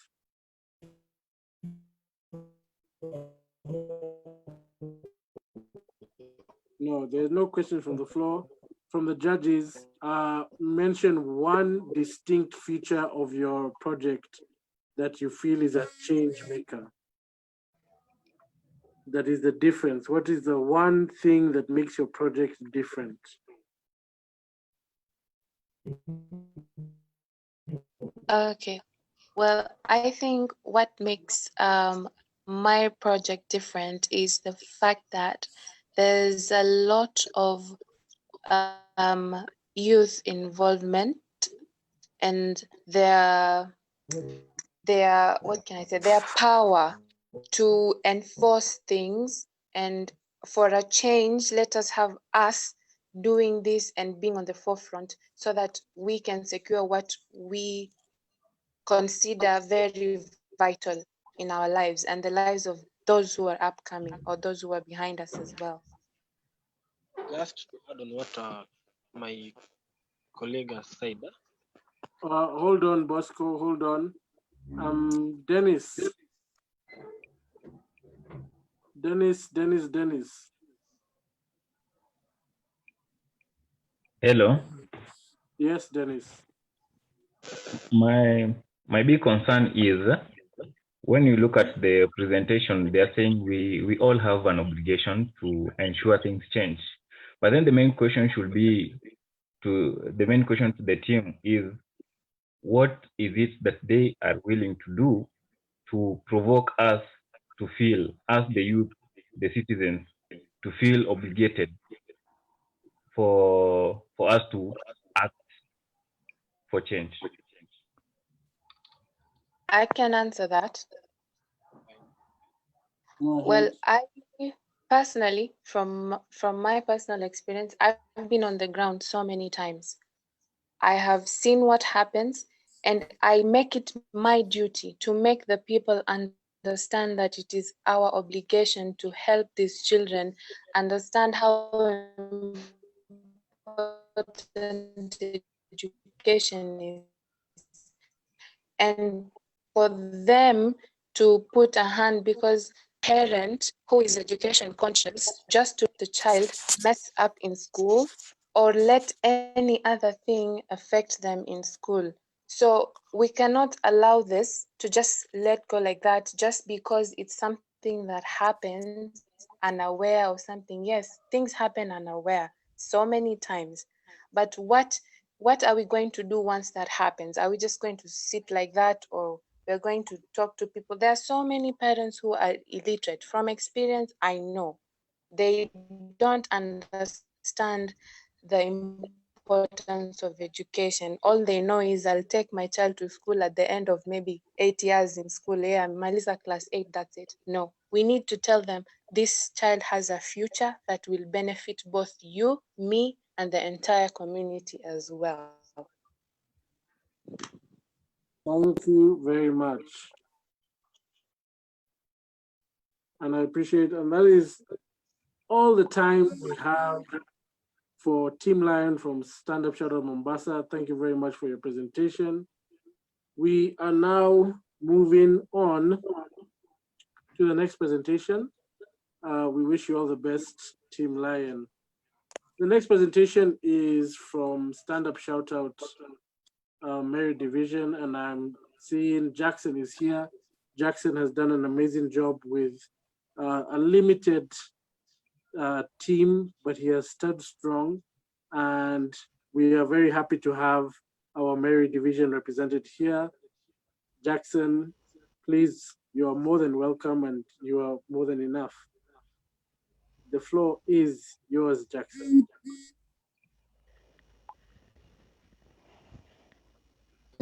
No, there's no questions from the floor. from the judges, mention one distinct feature of your project that you feel is a change maker. That is the difference. What is the one thing that makes your project different? Okay. Well, I think what makes my project different is the fact that there's a lot of youth involvement, and their what can I say, their power to enforce things. And for a change, let us have us doing this and being on the forefront so that we can secure what we consider very vital in our lives and the lives of those who are upcoming or those who are behind us as well. Just to add on what my colleague has said. Hold on, Bosco, hold on. Dennis. Hello. Yes, Dennis. My big concern is when you look at the presentation, they are saying we all have an obligation to ensure things change. But then the main question should be to the team is what is it that they are willing to do to provoke us to feel, as the youth, the citizens, to feel obligated for us to act for change. I can answer that. Well, I personally, from my personal experience, I've been on the ground so many times. I have seen what happens, and I make it my duty to make the people understand that it is our obligation to help these children understand how important education is, and for them to put a hand, because parent who is education conscious just to the child mess up in school or let any other thing affect them in school. So we cannot allow this to just let go like that just because it's something that happens unaware or something. Yes, things happen unaware so many times, but what are we going to do once that happens? Are we just going to sit like that, or we're going to talk to people? There are so many parents who are illiterate. From experience, I know they don't understand the importance of education. All they know is I'll take my child to school at the end of maybe 8 years in school. Yeah, Malisa class 8, that's it. No, we need to tell them this child has a future that will benefit both you, me, and the entire community as well. Thank you very much. And I appreciate, and that is all the time we have for Team Lion from Stand Up Shout Out Mombasa. Thank you very much for your presentation. We are now moving on to the next presentation. We wish you all the best, Team Lion. The next presentation is from Stand Up Shout Out Merit Division, and I'm seeing Jackson is here. Jackson has done an amazing job with a limited team, but he has stood strong, and we are very happy to have our Merit Division represented here. Jackson, please, you are more than welcome, and you are more than enough. The floor is yours, Jackson.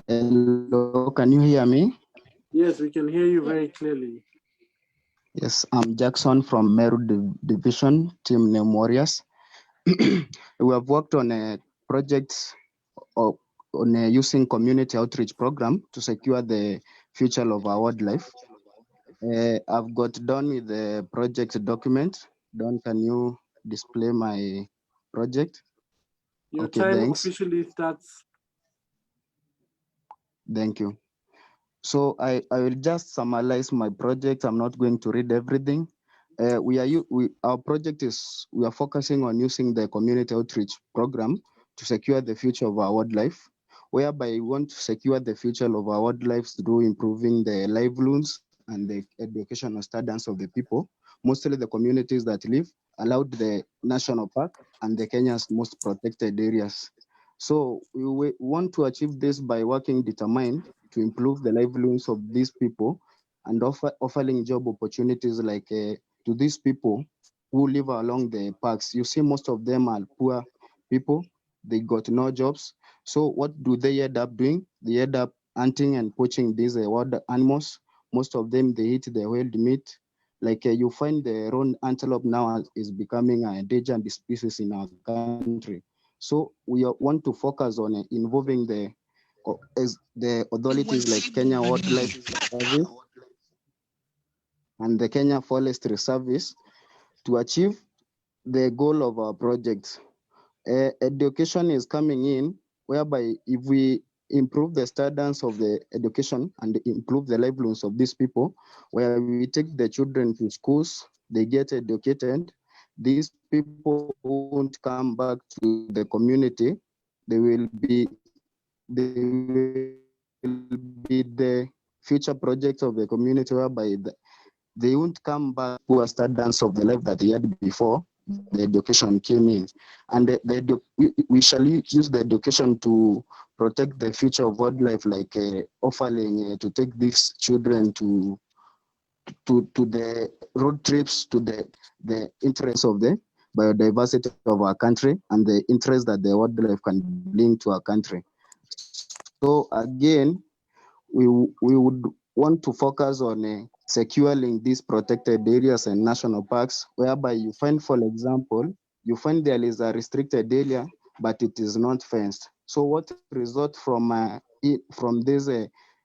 Hello, can you hear me? Yes, we can hear you very clearly. Yes, I'm Jackson from Meru Division, Team Name Warriors. We have worked on a project using community outreach program to secure the future of our wildlife. I've got done with the project document. Don, can you display my project? Your okay, time thanks. officially starts. Thank you. So I will just summarize my project. I'm not going to read everything. Our project is we are focusing on using the community outreach program to secure the future of our wildlife, whereby we want to secure the future of our wildlife through improving the livelihoods and the educational standards of the people, mostly the communities that live allowed the national park and the Kenya's most protected areas. So we want to achieve this by working determined to improve the livelihoods of these people and offering job opportunities like to these people who live along the parks. You see, most of them are poor people. They got no jobs. So what do they end up doing? They end up hunting and poaching these wild animals. Most of them, they eat the wild meat. Like you find the roan antelope now is becoming a endangered species in our country. So we want to focus on involving the authorities like Kenya Wildlife Service and the Kenya Forestry Service to achieve the goal of our project. Education is coming in, whereby if we improve the standards of the education and improve the livelihoods of these people, where we take the children to schools, they get educated, these people won't come back to the community. They will be the future projects of the community, whereby they won't come back to poor standards of the life that they had before the education came in. And we shall use the education to protect the future of wildlife, like offering to take these children to the road trips, to the interests of the biodiversity of our country and the interest that the wildlife can bring to our country. So again, we would want to focus on securing these protected areas and national parks, whereby you find, for example, you find there is a restricted area, but it is not fenced. So what results from this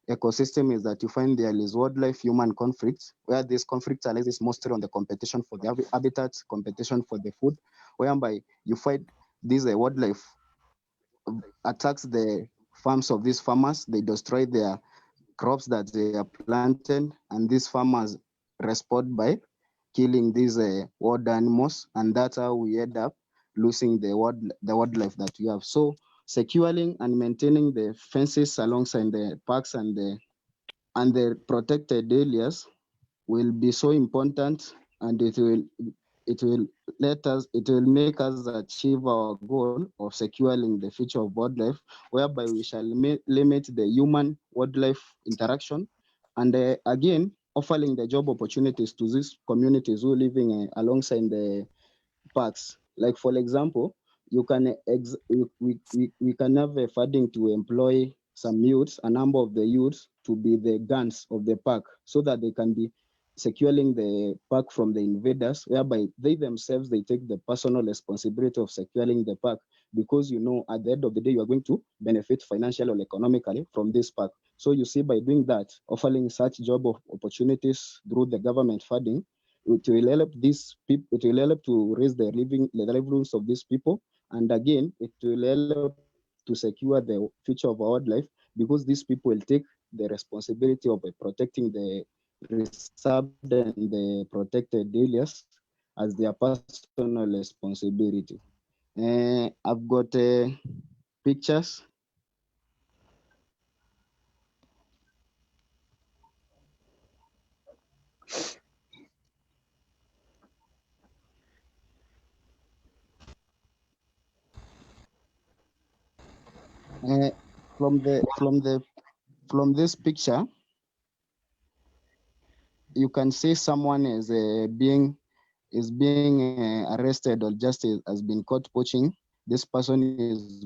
ecosystem is that you find there is wildlife-human conflicts, where this conflict arises mostly on the competition for the habitats, competition for the food, whereby you find this wildlife attacks the farms of these farmers. They destroy their crops that they are planted, and these farmers respond by killing these wild animals, and that's how we end up losing the wildlife that we have. So securing and maintaining the fences alongside the parks and the protected areas will be so important, and it will make us achieve our goal of securing the future of wildlife, whereby we shall limit the human wildlife interaction, and again offering the job opportunities to these communities who are living alongside the parks. Like for example, we can have a funding to employ some youths, a number of the youths, to be the guards of the park, so that they can be securing the park from the invaders, whereby they themselves they take the personal responsibility of securing the park, because at the end of the day you are going to benefit financially or economically from this park. So you see, by doing that, offering such job opportunities through the government funding, it will help these people. It will help to raise the livelihoods of these people, and again, it will help to secure the future of our wildlife, because these people will take the responsibility of protecting the reserved and the protected areas as their personal responsibility. I've got pictures. From this picture, you can see someone is being arrested, or just has been caught poaching. This person is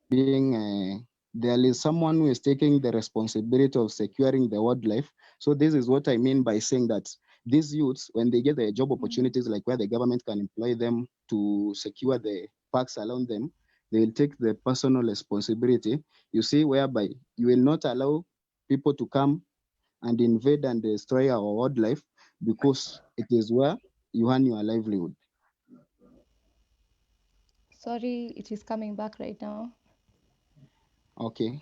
there is someone who is taking the responsibility of securing the wildlife. So this is what I mean by saying that these youths, when they get the job opportunities, like where the government can employ them to secure the parks around them, they will take the personal responsibility. You see, whereby you will not allow people to come and invade and destroy our wildlife, because it is where you earn your livelihood. Sorry, it is coming back right now. Okay.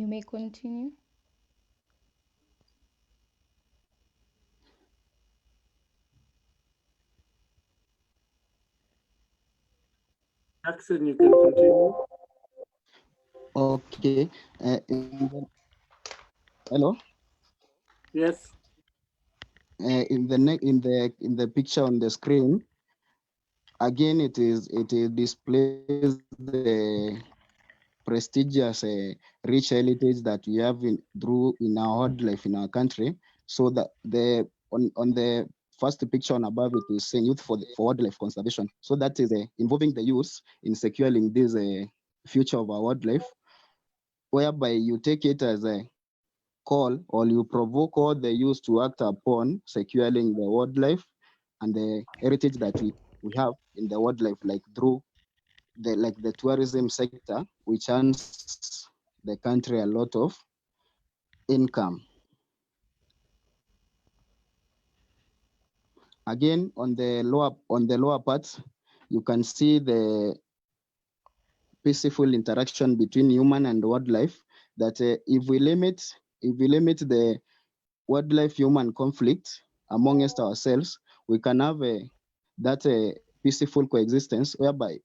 You may continue. Jackson, you can continue. Okay. Hello. Yes. In the picture on the screen, again, it displays the prestigious rich heritage that we have in our wildlife in our country. So that on the first picture on above, it is saying youth for wildlife conservation. So that is involving the youth in securing this future of our wildlife, whereby you take it as a call or you provoke all the youth to act upon securing the wildlife and the heritage that we have in the wildlife, like through the tourism sector, which earns the country a lot of income. Again, on the lower part, you can see the peaceful interaction between human and wildlife. That if we limit the wildlife human conflict amongst ourselves, we can have that peaceful coexistence whereby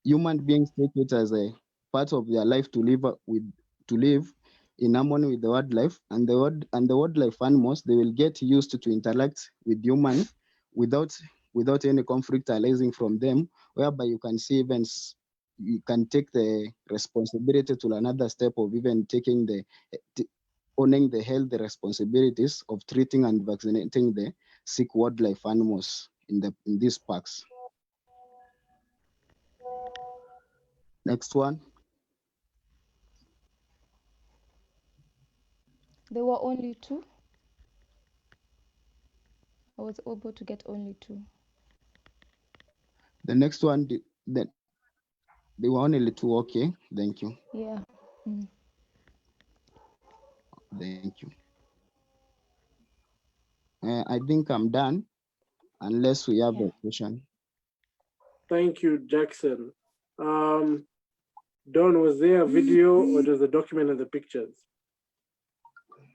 human beings take it as a part of their life to live in harmony with the wildlife, and the wildlife animals, they will get used to interact with human without any conflict arising from them, whereby you can see events. You can take the responsibility to another step of even taking owning the health responsibilities of treating and vaccinating the sick wildlife animals in these parks. Next one. There were only two. I was able to get only two. The next one, they were only two. Okay, thank you. Yeah. Mm. Thank you. I think I'm done, unless we have a question. Thank you, Jackson. Don, was there a video or does the document and the pictures?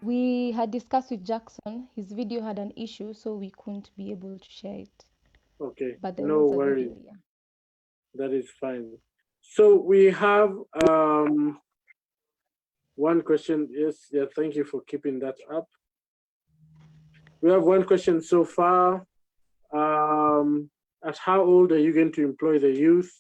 We had discussed with Jackson. His video had an issue, so we couldn't be able to share it. Okay, But there no was a worries. video, yeah. That is fine. So we have one question. Yes, yeah, thank you for keeping that up. We have one question so far. At how old are you going to employ the youth?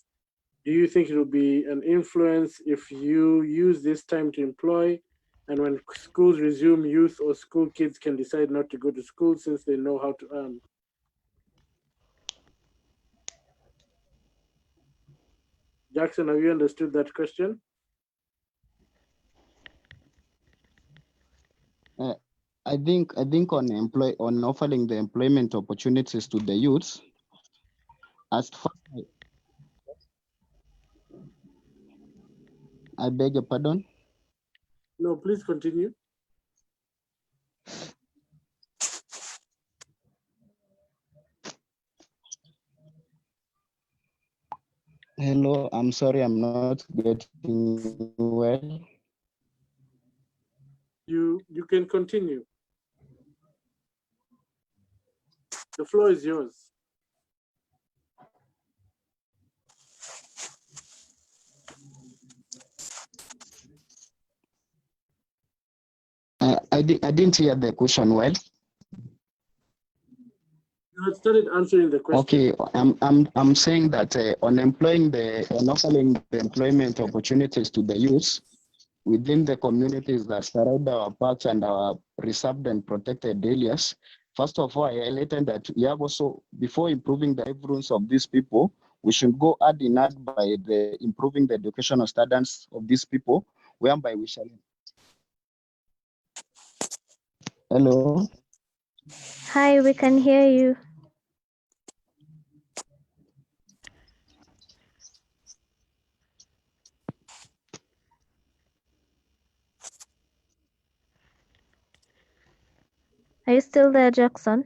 Do you think it will be an influence if you use this time to employ? And when schools resume, youth or school kids can decide not to go to school since they know how to earn? Jackson, have you understood that question? I think on offering the employment opportunities to the youth, as far I beg your pardon. No, please continue. Hello, I'm sorry, I'm not getting well. You can continue. The floor is yours. I didn't hear the question well. You had started answering the question. Okay, I'm saying that on offering the employment opportunities to the youth within the communities that surround our parks and our reserved and protected areas. First of all, I highlighted that we have also, before improving the livelihoods of these people, we should go hand in hand by improving the educational standards of these people, whereby we shall. Hello. Hi, we can hear you. Are you still there, Jackson?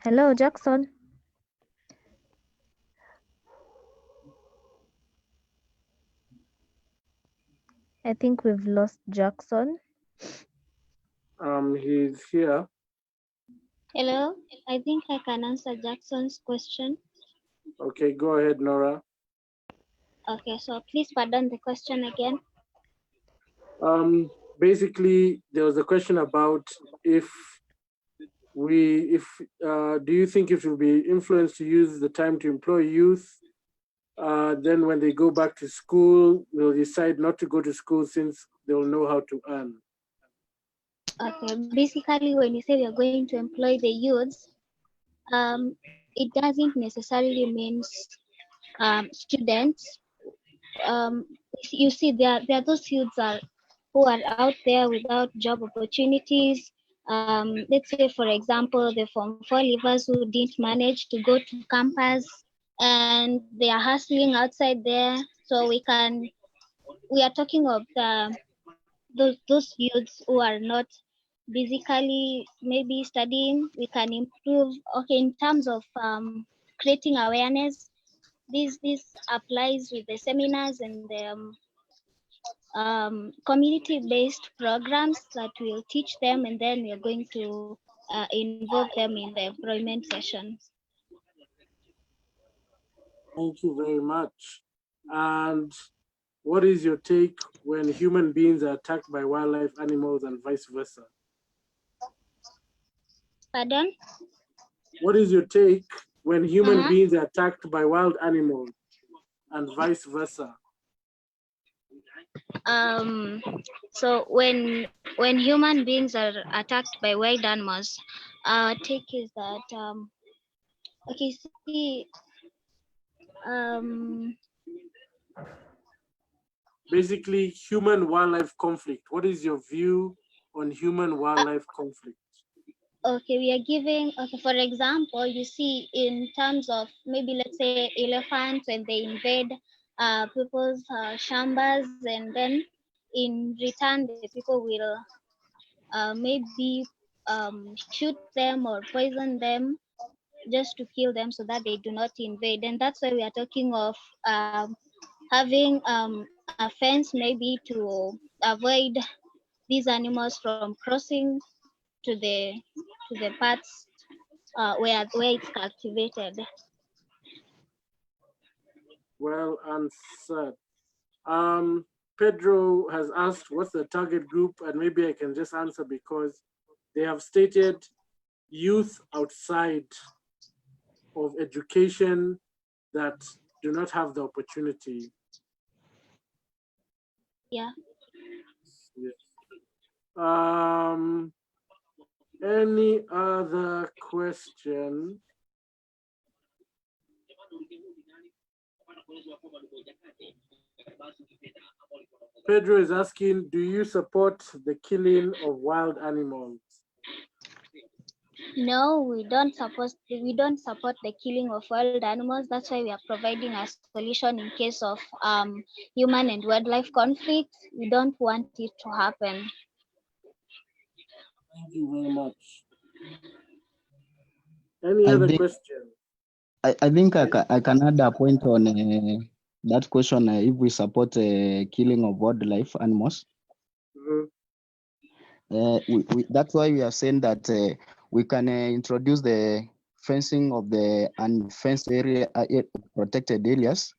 Hello, Jackson. I think we've lost Jackson. He's here. Hello, I think I can answer Jackson's question. Okay, go ahead, Nora. Okay, so please pardon the question again. Basically, there was a question about do you think it will be influenced to use the time to employ youth? Then when they go back to school, they'll decide not to go to school since they'll know how to earn. Okay, basically when you say we are going to employ the youths, it doesn't necessarily mean students. You see, there are those youths who are out there without job opportunities. Let's say, for example, the Form 4 leavers who didn't manage to go to campus and they are hustling outside there. So we are talking of those youths who are not basically maybe studying. We can improve. Okay, in terms of creating awareness, this applies with the seminars and the community-based programs that will teach them, and then we are going to involve them in the employment sessions. Thank you very much. And what is your take when human beings are attacked by wildlife animals and vice versa? Pardon? What is your take when human beings are attacked by wild animals and vice versa? So when human beings are attacked by wild animals, our take is that okay, see, basically human wildlife conflict. What is your view on human wildlife conflict? okay, we are giving, okay, for example, you see in terms of maybe let's say elephants when they invade people's shambas, and then in return the people will maybe shoot them or poison them just to kill them so that they do not invade. And that's why we are talking of having a fence maybe to avoid these animals from crossing to the parts where it's cultivated. Well answered. Pedro has asked what's the target group, and maybe I can just answer because they have stated youth outside of education that do not have the opportunity. Yeah. Yes. Any other question? Pedro is asking, do you support the killing of wild animals? No, we don't support the killing of wild animals. That's why we are providing a solution in case of human and wildlife conflict. We don't want it to happen. Thank you very much. Any other question? I think I can add a point on that question if we support killing of wildlife animals. That's why we are saying that we can introduce the fencing of the unfenced area, protected areas,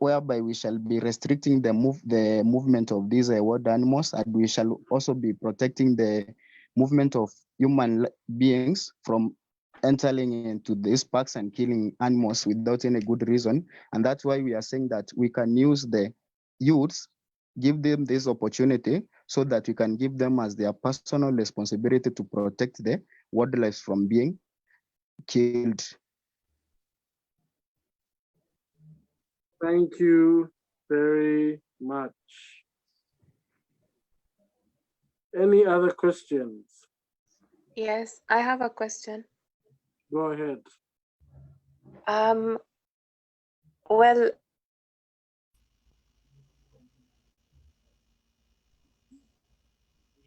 whereby we shall be restricting the movement of these wild animals, and we shall also be protecting the movement of human beings from entering into these parks and killing animals without any good reason. And that's why we are saying that we can use the youths, give them this opportunity so that we can give them as their personal responsibility to protect the wildlife from being killed. Thank you very much. Any other questions? Yes, I have a question. Go ahead. Well,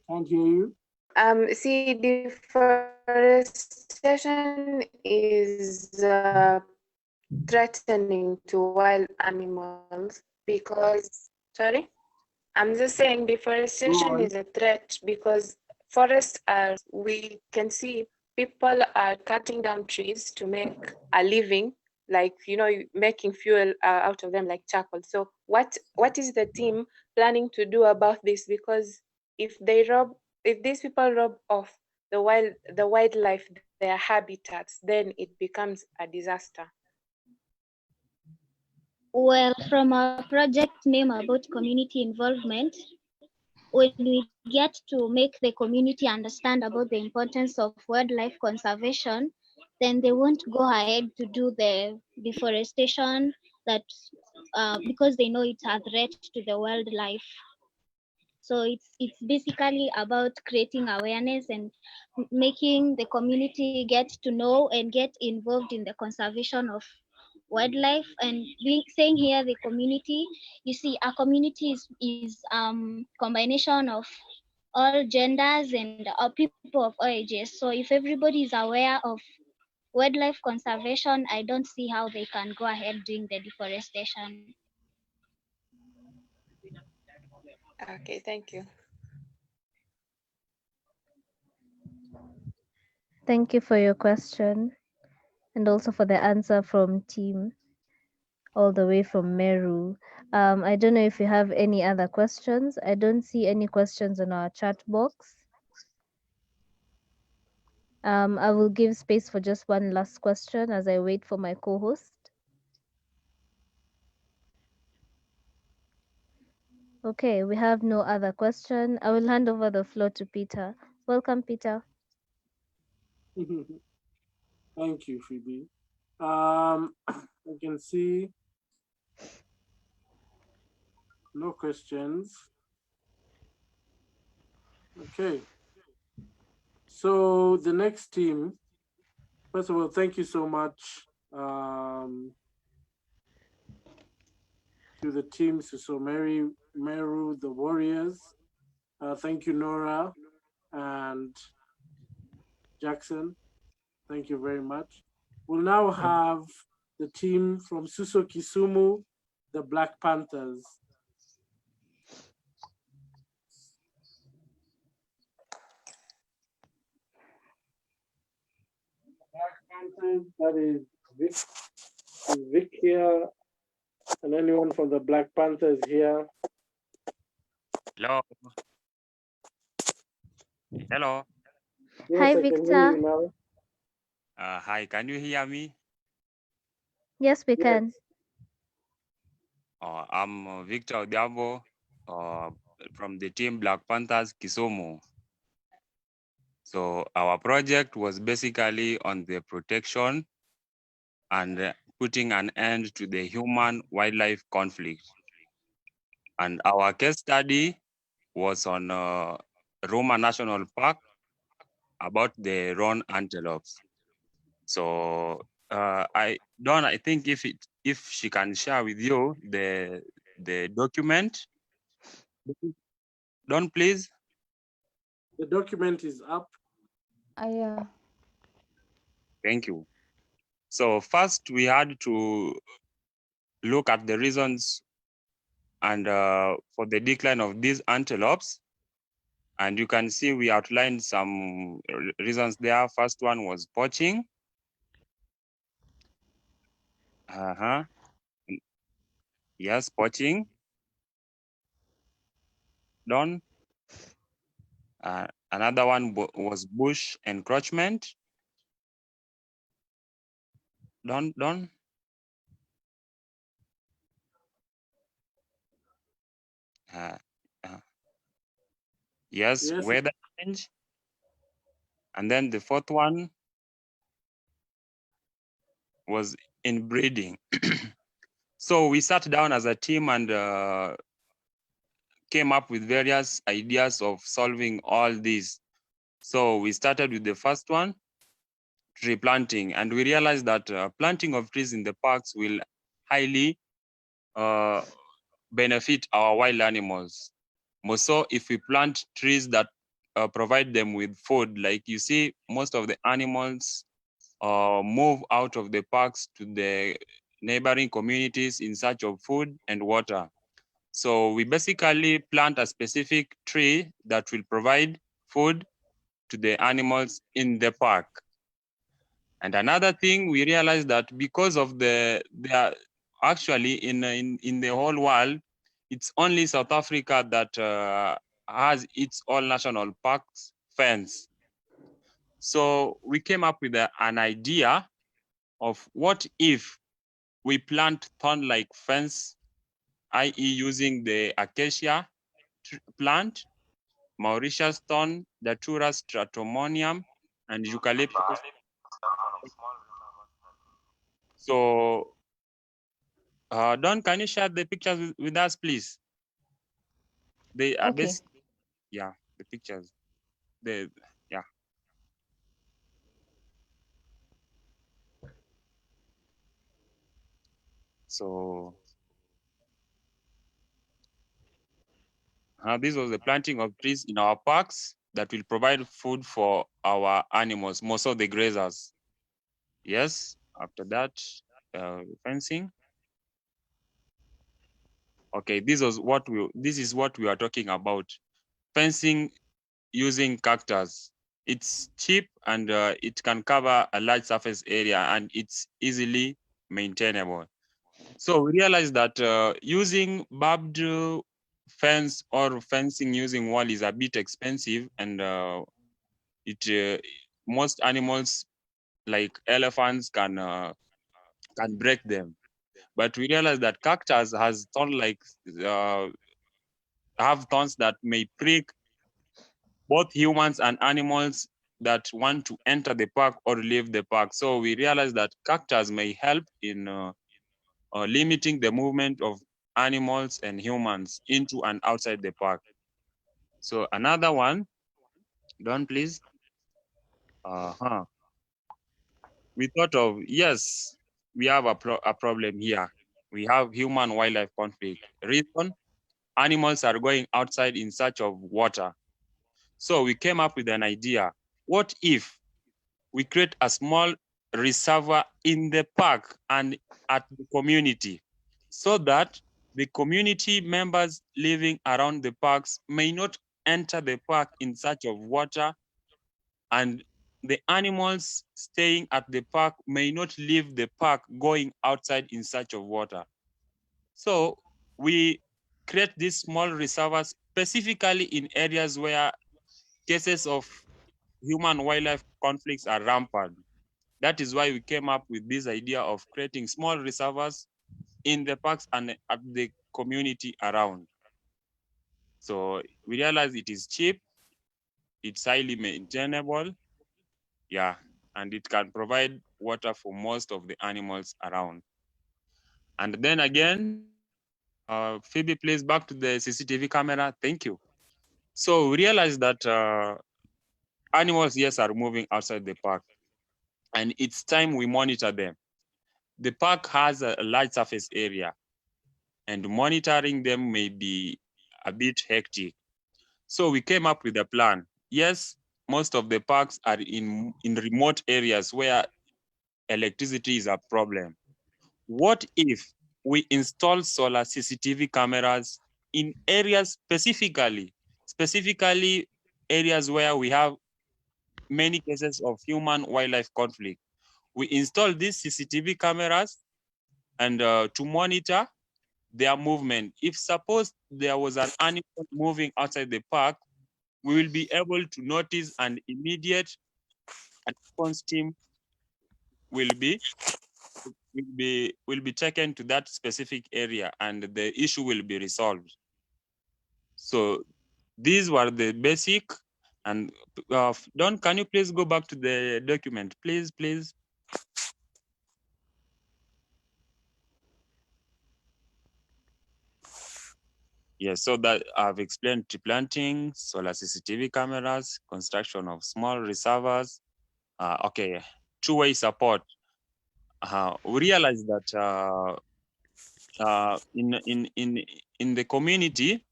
can't hear you. See, deforestation is threatening to wild animals because, sorry? I'm just saying deforestation is a threat because forests are, we can see people are cutting down trees to make a living, like, making fuel out of them, like charcoal. So what is the team planning to do about this? Because if these people rob off the wildlife, their habitats, then it becomes a disaster. Well, from our project name about community involvement, when we get to make the community understand about the importance of wildlife conservation, then they won't go ahead to do the deforestation that because they know it's a threat to the wildlife. So it's basically about creating awareness and making the community get to know and get involved in the conservation of wildlife. And saying here the community, you see, a community is combination of all genders and people of all ages. So if everybody is aware of wildlife conservation, I don't see how they can go ahead doing the deforestation. Okay, thank you. Thank you for your question and also for the answer from team all the way from Meru. I don't know if you have any other questions. I don't see any questions in our chat box. I will give space for just one last question as I wait for my co-host. Okay, we have no other question. I will hand over the floor to Peter. Welcome, Peter. Thank you, Phoebe. I can see no questions. Okay. So the next team, first of all, thank you so much to the team, Suso, Meru, the Warriors. Thank you, Nora and Jackson. Thank you very much. We'll now have the team from Suso Kisumu, the Black Panthers. Black Panthers, that is Vic here, and anyone from the Black Panthers here. Hello. Hello. Yes, Hi, I can hear Victor. you now. Hi, can you hear me? Yes, we can. I'm Victor Odiabo from the team Black Panthers Kisumu. So our project was basically on the protection and putting an end to the human-wildlife conflict. And our case study was on Roma National Park about the roan antelopes. So I think if she can share with you the document. Don, please. The document is up. Yeah. Thank you. So first we had to look at the reasons and for the decline of these antelopes. And you can see we outlined some reasons there. First one was poaching. Yes, poaching. Don. Another one was bush encroachment. Don. Yes, weather change. And then the fourth one was inbreeding. So we sat down as a team and came up with various ideas of solving all these. So we started with the first one, tree planting, and we realized that planting of trees in the parks will highly benefit our wild animals. More so if we plant trees that provide them with food. Like you see, most of the animals move out of the parks to the neighboring communities in search of food and water. So we basically plant a specific tree that will provide food to the animals in the park. And another thing, we realized that because of the actually in the whole world, it's only South Africa that has its own national parks fence. So we came up with an idea of what if we plant thorn-like fence, i.e. using the acacia plant, Mauritius thorn, Datura stratomonium, and eucalyptus. So, Don, can you share the pictures with us, please? They are Okay. yeah, the pictures. Yeah. So, this was the planting of trees in our parks that will provide food for our animals, most of the grazers. Yes, after that, fencing. Okay, this is what we are talking about. Fencing using cactus. It's cheap and it can cover a large surface area and it's easily maintainable. So we realized that using barbed fence or fencing using wall is a bit expensive, and most animals like elephants can break them. But we realized that cactus has have thorns that may prick both humans and animals that want to enter the park or leave the park. So we realized that cactus may help in limiting the movement of animals and humans into and outside the park. So another one, Don, please. We thought of, yes, we have a problem here. We have human-wildlife conflict. Reason, animals are going outside in search of water. So we came up with an idea. What if we create a small reservoir in the park and at the community, so that the community members living around the parks may not enter the park in search of water, and the animals staying at the park may not leave the park going outside in search of water. So we create these small reservoirs specifically in areas where cases of human-wildlife conflicts are rampant. That is why we came up with this idea of creating small reservoirs in the parks and at the community around. So we realize it is cheap, it's highly maintainable, yeah, and it can provide water for most of the animals around. And then again, Phoebe, please, back to the CCTV camera. Thank you. So we realized that animals, yes, are moving outside the park, and it's time we monitor them. The park has a large surface area, and monitoring them may be a bit hectic. So we came up with a plan. Yes, most of the parks are in remote areas where electricity is a problem. What if we install solar CCTV cameras in areas specifically areas where we have many cases of human-wildlife conflict? We install these CCTV cameras and to monitor their movement. If suppose there was an animal moving outside the park, we will be able to notice, an immediate response team will be taken to that specific area and the issue will be resolved. So these were the basic. And Don, can you please go back to the document, please? Yes, so that I've explained tree planting, solar CCTV cameras, construction of small reservoirs. Okay, two-way support. We realized that in the community,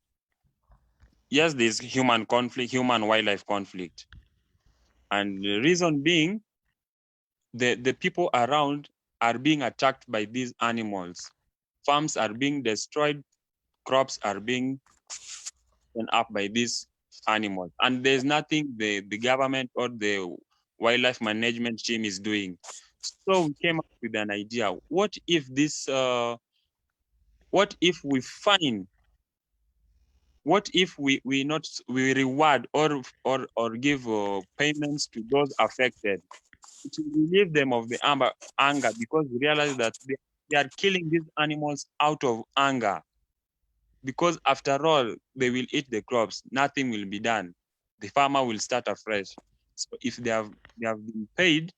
yes, there's human conflict, human wildlife conflict. And the reason being, the people around are being attacked by these animals. Farms are being destroyed, crops are being eaten up by these animals. And there's nothing the government or the wildlife management team is doing. So we came up with an idea. What if this, what if we find, what if we reward or give payments to those affected to relieve them of the anger, because we realize that they are killing these animals out of anger. Because after all, they will eat the crops, nothing will be done. The farmer will start afresh. So if they have been paid,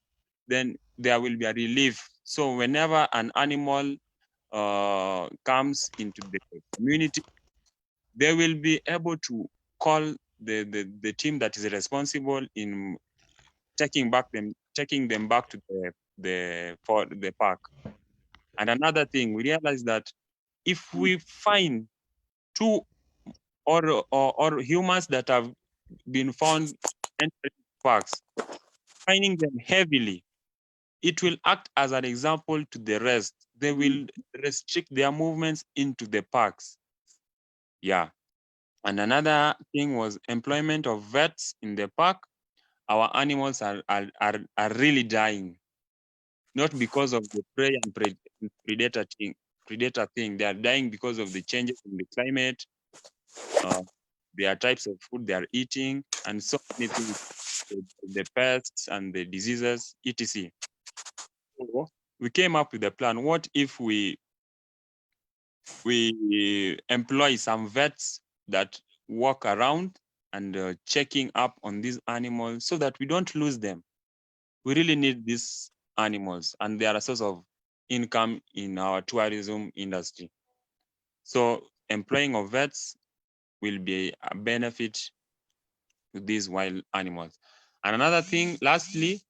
then there will be a relief. So whenever an animal comes into the community, they will be able to call the team that is responsible in taking them back to the park. And another thing, we realize that if we find two or humans that have been found entering parks, finding them heavily, it will act as an example to the rest. They will restrict their movements into the parks. Yeah. And another thing was employment of vets in the park. Our animals are really dying, not because of the prey and predator thing. They are dying because of the changes in the climate, their types of food they are eating, and so many things, the pests and the diseases, etc. So we came up with a plan. What if we employ some vets that walk around and checking up on these animals so that we don't lose them? We really need these animals, and they are a source of income in our tourism industry. So employing of vets will be a benefit to these wild animals. And another thing, lastly,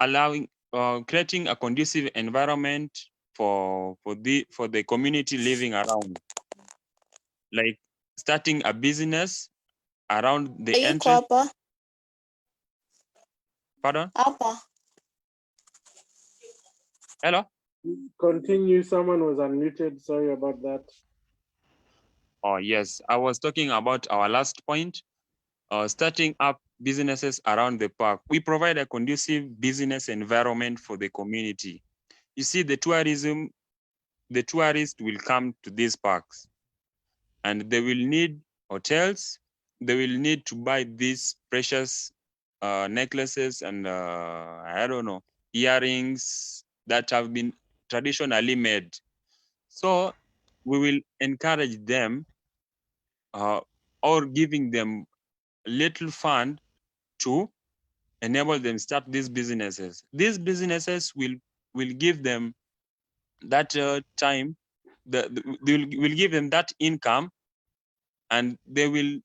creating a conducive environment for the community living around, like starting a business around the entrance. Pardon? Hello? Continue. Someone was unmuted. Sorry about that. Oh, yes. I was talking about our last point, starting up businesses around the park. We provide a conducive business environment for the community. You see, the tourists will come to these parks, and they will need hotels. They will need to buy these precious necklaces and I don't know, earrings that have been traditionally made. So we will encourage them or giving them little fund to enable them start these businesses. These businesses will give them that time, will give them that income, and they will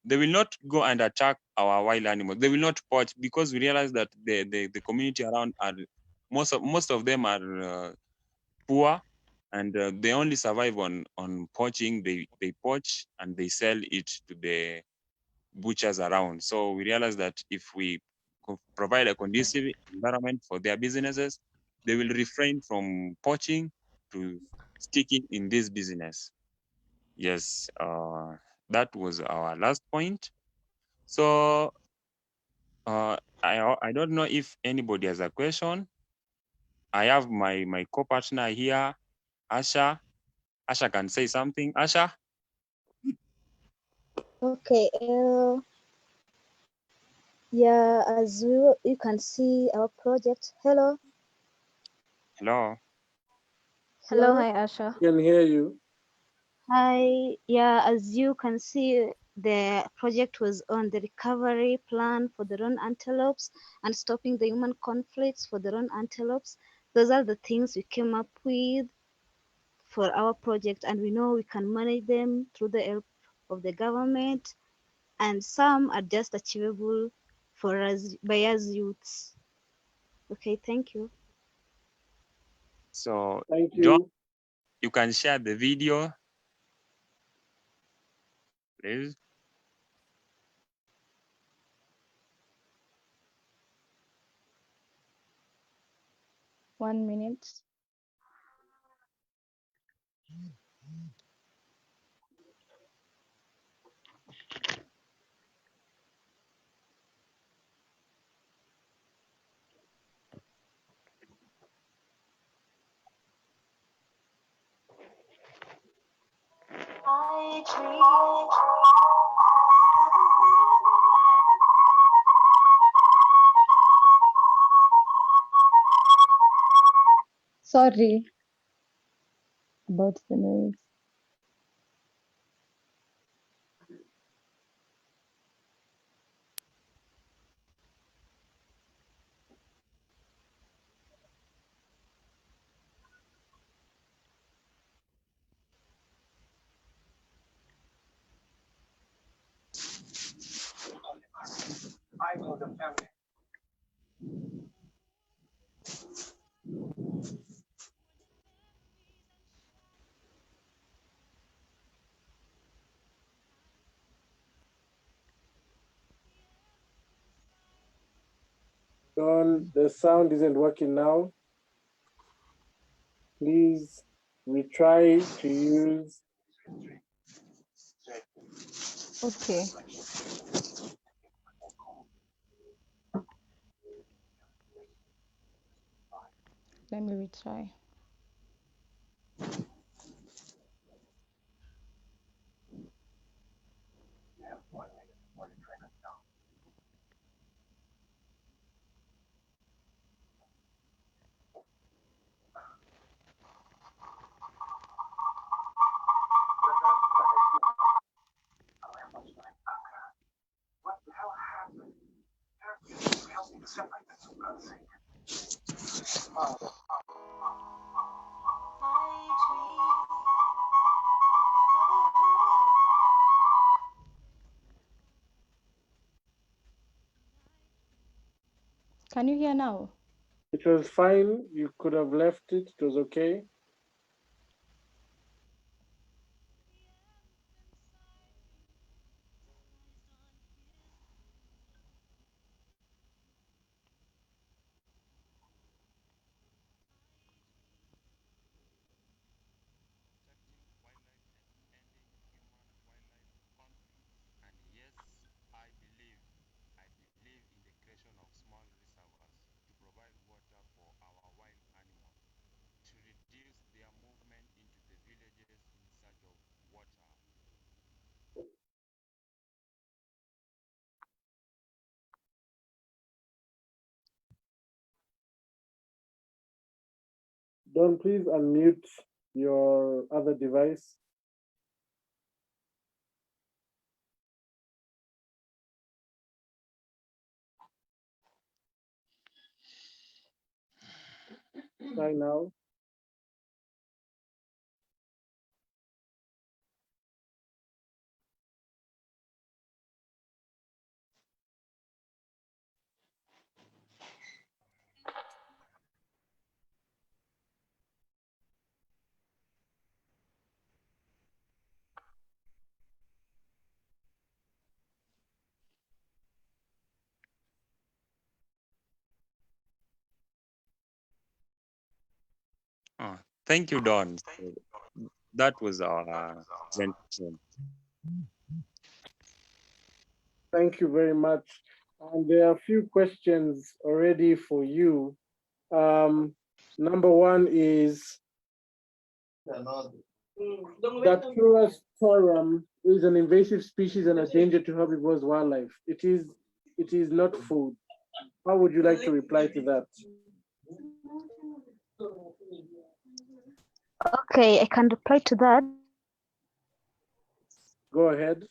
not go and attack our wild animals. They will not poach, because we realize that the community around are most of them are poor, and they only survive on poaching. They poach and they sell it to the butchers around. So we realize that if we provide a conducive environment for their businesses, they will refrain from poaching to sticking in this business. Yes, that was our last point. So I don't know if anybody has a question. I have my co-partner here, Asha. Asha can say something. Asha? Okay. Yeah, as you can see our project. Hello. Hello. Hello, hi Asha. Can hear you. Hi. Yeah, as you can see, the project was on the recovery plan for the roan antelopes and stopping the human conflicts for the roan antelopes. Those are the things we came up with for our project, and we know we can manage them through the help of the government, and some are just achievable for us by us youths. Okay, thank you. So Thank John, you. you can share the video, please. One minute. Sorry about the noise. Don, the sound isn't working now. Please, we try to use. Okay. Let me retry. Can you hear now? It was fine. You could have left it. It was okay. And yes, I believe in the creation of small reservoirs to provide water for our wild animals, to reduce their movement into the villages in search of water. Don, please unmute your other device. Try now. Oh, thank you, Don. So that was our presentation. Thank you very much. And there are a few questions already for you. Number one is Datura torum is an invasive species and a danger to herbivorous wildlife. It is not food. How would you like to reply to that? Okay, I can reply to that. Go ahead.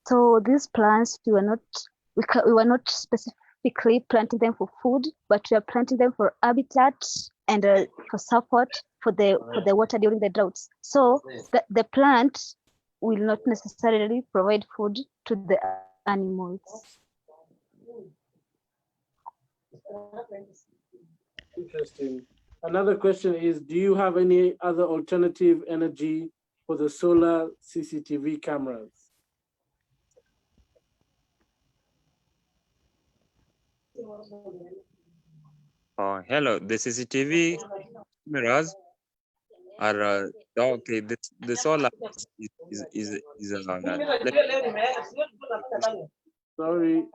So these plants, we were not specifically planting them for food, but we are planting them for habitat and for support for the water during the droughts. So the plant will not necessarily provide food to the animals. Interesting. Another question is, do you have any other alternative energy for the solar CCTV cameras? Hello, the CCTV cameras are okay. The solar Sorry,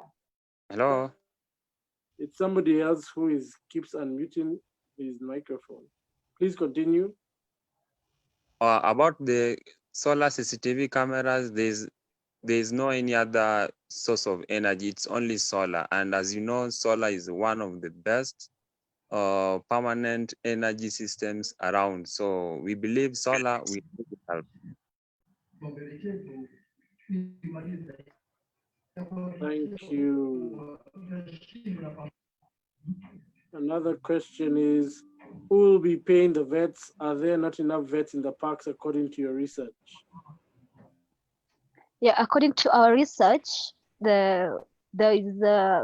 hello. it's somebody else who keeps unmuting his microphone. Please continue. About the solar CCTV cameras, there's no any other source of energy. It's only solar, and as you know, solar is one of the best permanent energy systems around. So we believe solar will really help. Thank you. Another question is, who will be paying the vets? Are there not enough vets in the parks according to your research? Yeah, according to our research, there is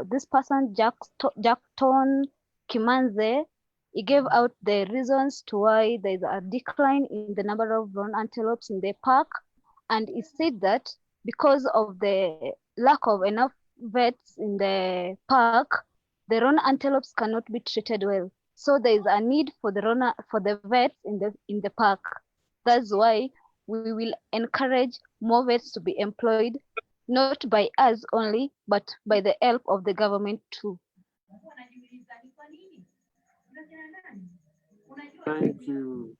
this person, Jackton Kimanze. He gave out the reasons to why there is a decline in the number of brown antelopes in the park, and he said that because of the lack of enough vets in the park, the roan antelopes cannot be treated well. So there is a need for the vets in the park. That's why we will encourage more vets to be employed, not by us only, but by the help of the government too. Thank you.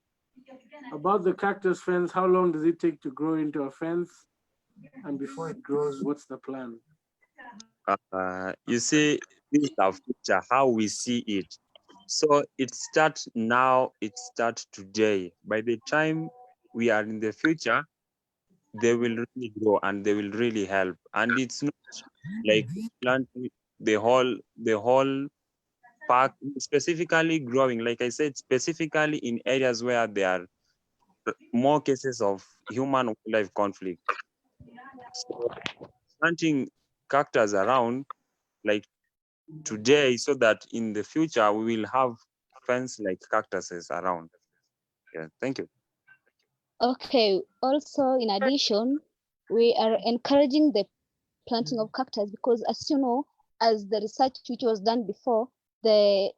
About the cactus fence, how long does it take to grow into a fence? And before it grows, what's the plan? You see, this is our future, how we see it. So it starts now, it starts today. By the time we are in the future, they will really grow and they will really help. And it's not like planting the whole park, specifically growing, like I said, specifically in areas where there are more cases of human-wildlife conflict. So planting cactus around, like today, so that in the future we will have fence like cactuses around. Yeah, thank you. Okay, also in addition, we are encouraging the planting of cactus because, as you know, as the research which was done before, the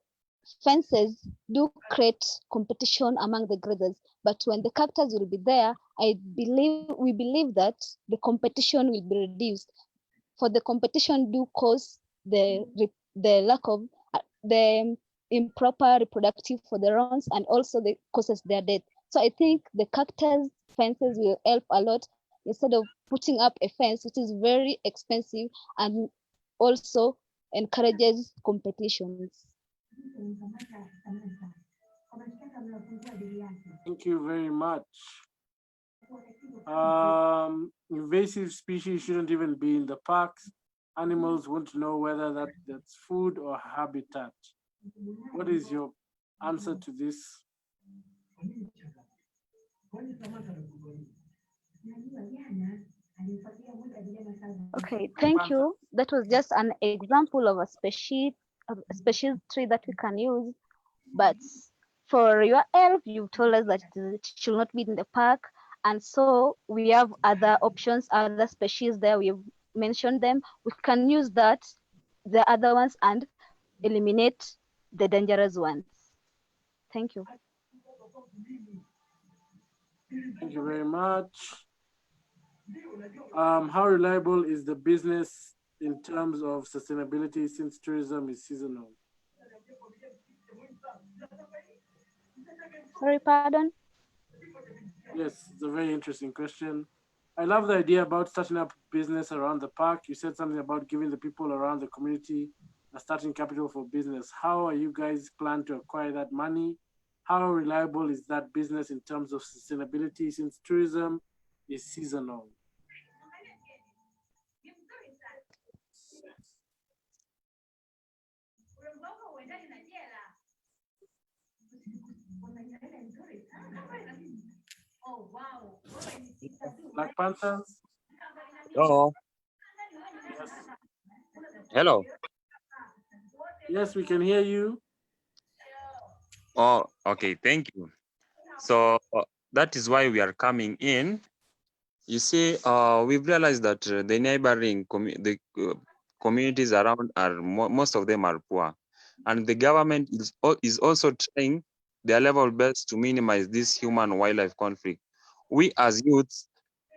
fences do create competition among the graders. But when the cactus will be there, we believe that the competition will be reduced. For the competition do cause the lack of the improper reproductive for the rounds, and also the causes their death. So I think the cactus fences will help a lot instead of putting up a fence which is very expensive and also encourages competitions. Thank you very much. Invasive species shouldn't even be in the parks. Animals won't know whether that's food or habitat. What is your answer to this? Okay, thank you. That was just an example of a species tree that we can use. But for your help, you told us that it should not be in the park. And so we have other options, other species there. We've mentioned them. We can use the other ones, and eliminate the dangerous ones. Thank you. Thank you very much. How reliable is the business in terms of sustainability since tourism is seasonal? Sorry, pardon? Yes, it's a very interesting question. I love the idea about starting up business around the park. You said something about giving the people around the community a starting capital for business. How are you guys plan to acquire that money? How reliable is that business in terms of sustainability since tourism is seasonal? Black Panthers? Hello. Yes. Hello. Yes, we can hear you. Oh, okay, thank you. So that is why we are coming in. You see, we've realized that the neighboring communities around are most of them are poor, and the government is also trying their level best to minimize this human-wildlife conflict. We as youths,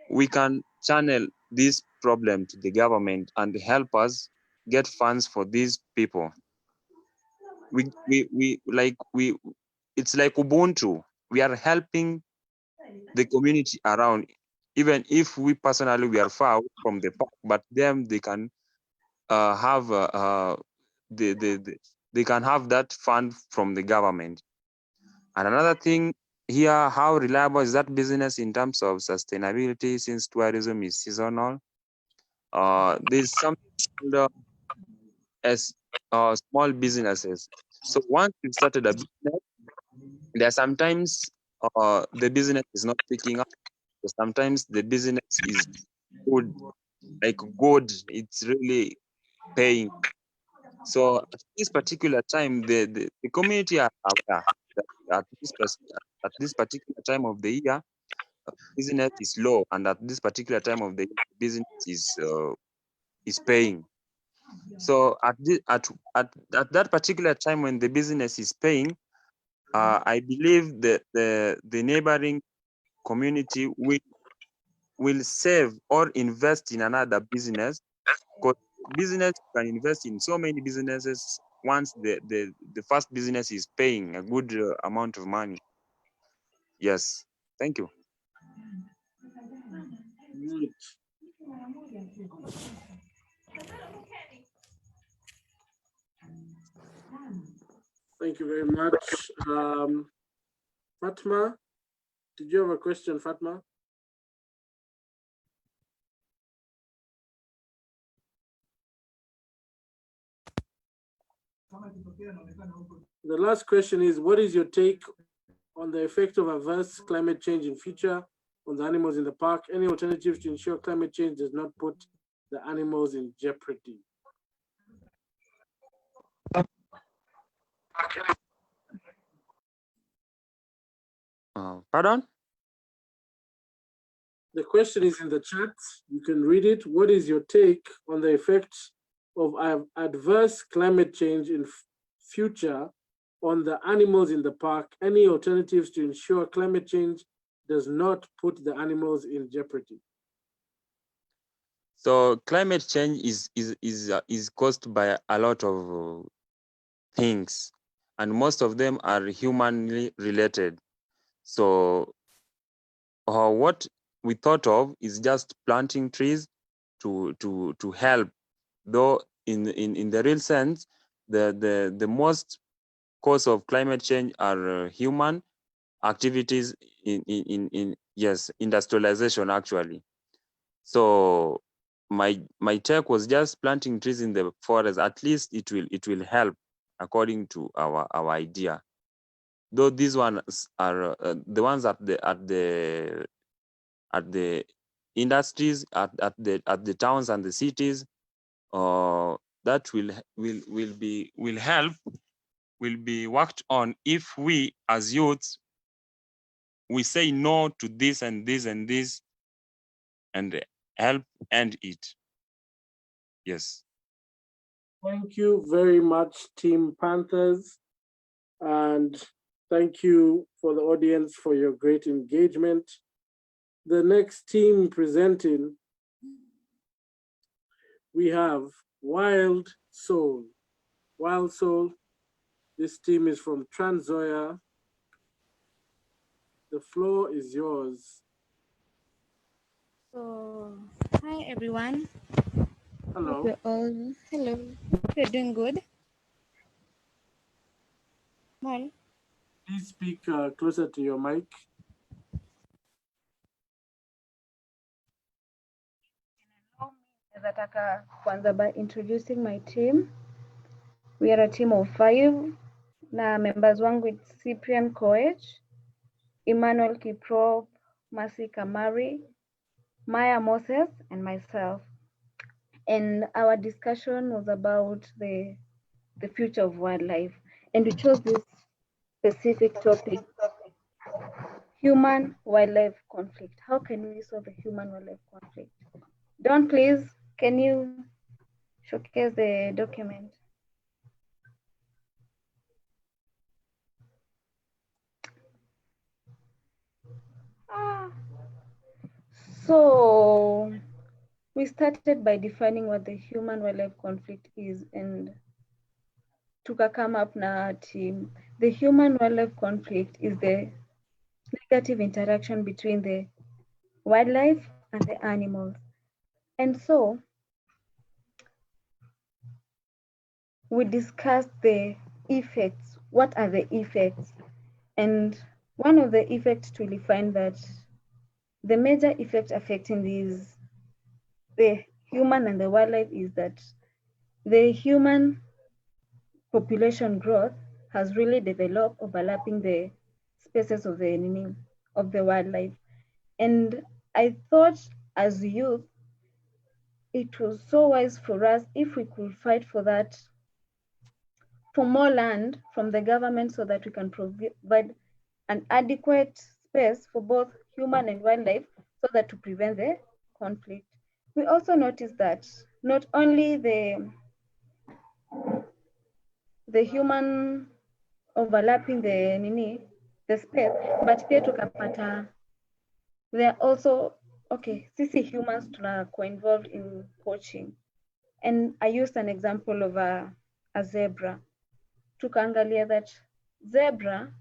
we can channel this problem to the government and help us get funds for these people. It's like Ubuntu. We are helping the community around, even if we personally we are far away from the park, but them they can have they can have that fund from the government. And another thing here, how reliable is that business in terms of sustainability, since tourism is seasonal? There's something as small businesses. So once you started a business, there are sometimes the business is not picking up. Sometimes the business is good, like good, it's really paying. So at this particular time, the community are aware that at this particular time of the year, business is low, and at this particular time of the year, business is paying. So at that particular time when the business is paying, I believe that the neighboring community will save or invest in another business, because business can invest in so many businesses once the first business is paying a good amount of money. Yes, thank you. Thank you very much. Fatma, did you have a question, Fatma? The last question is, what is your take on the effect of adverse climate change in future on the animals in the park? Any alternatives to ensure climate change does not put the animals in jeopardy? Pardon? The question is in the chat. You can read it. What is your take on the effects of adverse climate change in future on the animals in the park? Any alternatives to ensure climate change does not put the animals in jeopardy? So climate change is caused by a lot of things, and most of them are humanly related. So what we thought of is just planting trees to help, though in the real sense, the most cause of climate change are human activities in yes, industrialization actually. So my take was just planting trees in the forest. At least it will help according to our idea. Though these ones are the ones at the industries, at the towns and the cities, that will be worked on if we as youths we say no to this and this and this and help end it. Yes. Thank you very much, Team Panthers. And thank you for the audience for your great engagement. The next team presenting, we have Wild Soul. Wild Soul, this team is from Tanzania. The floor is yours. So, hi everyone. Hello. Hope you're all hello. Hope you're doing good. Well, Please speak closer to your mic. Nataka kuanza by introducing my team. We are a team of 5 na members wangu it's Cyprian Koech, Emmanuel Kiprop, Mercy Kamari, Maya Moses, and myself. And our discussion was about the future of wildlife. And we chose this specific topic, human-wildlife conflict. How can we solve a human-wildlife conflict? Don, please, can you showcase the document? So we started by defining what the human-wildlife conflict is, and come up na team. The human-wildlife conflict is the negative interaction between the wildlife and the animals. And so we discussed the effects. What are the effects? And one of the effects to find that the major effect affecting the human and the wildlife is that the human population growth has really developed overlapping the species of the wildlife. And I thought as youth, it was so wise for us if we could fight for that, for more land from the government so that we can provide an adequate space for both human and wildlife so that to prevent the conflict. We also noticed that not only the human overlapping the space, but pia tukapata they are also sisi humans tunakuwa involved in poaching. And I used an example of a zebra. Tukaangalia that zebra,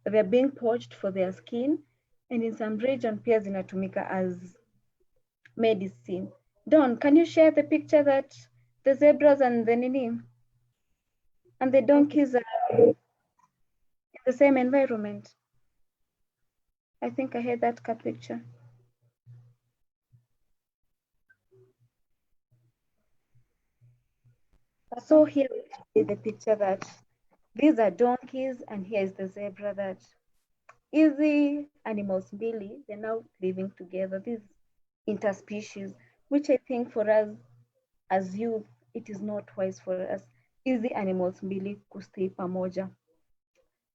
they're being poached for their skin, and in some region pia zinatumika as medicine. Don, can you share the picture that the zebras and the and the donkeys are in the same environment? I think I had that picture. So here is the picture that these are donkeys and here is the zebra that easy animals mbili, they're now living together, these interspecies, which I think for us as youth, it is not wise for us. Easy animals mbili kustay pamoja.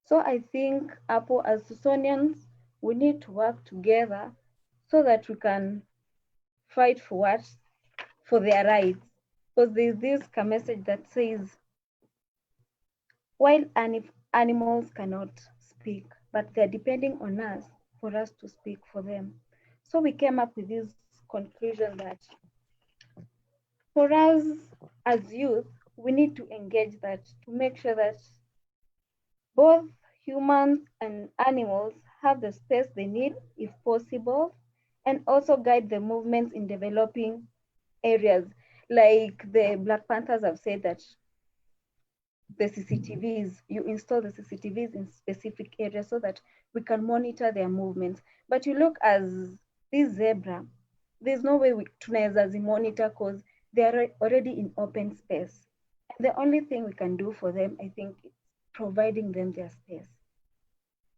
So I think Apple as Susonians, we need to work together so that we can fight for what? For their rights. Because there's this message that says, while animals cannot speak, but they're depending on us for us to speak for them. So we came up with this conclusion that for us as youth, we need to engage that to make sure that both humans and animals have the space they need if possible, and also guide the movements in developing areas. Like the Black Panthers have said that the CCTVs, you install the CCTVs in specific areas so that we can monitor their movements. But you look as this zebra, there's no way tunaweza monitor because they are already in open space. And the only thing we can do for them, I think, is providing them their space.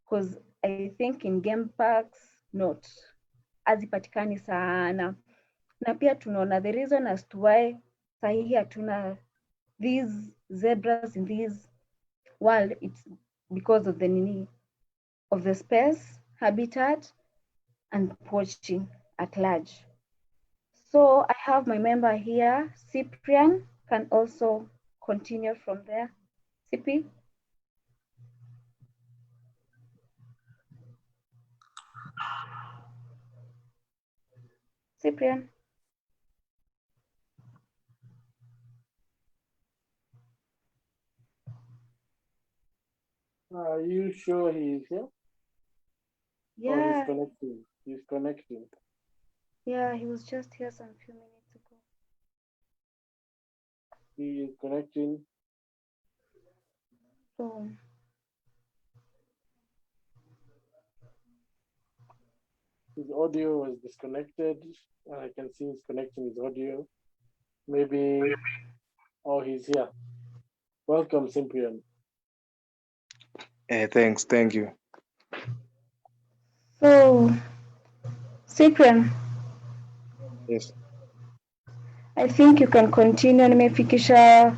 Because I think in game parks, not hazipatikani sana. Na pia tunaona the reason as to why sahihi hatuna these zebras in this world, it's because of the space, habitat, and poaching at large. So I have my member here, Cyprian, can also continue from there. CP? Cyprian? Are you sure he is here? Yeah. Oh, he's connecting. He's connecting. Yeah, he was just here some few minutes ago. He is connecting. So his audio was disconnected. I can see he's connecting his audio. Maybe, oh, he's here. Welcome, Cyprian. Thanks, thank you. So, Cyprian. Yes. I think you can continue. Nimefikisha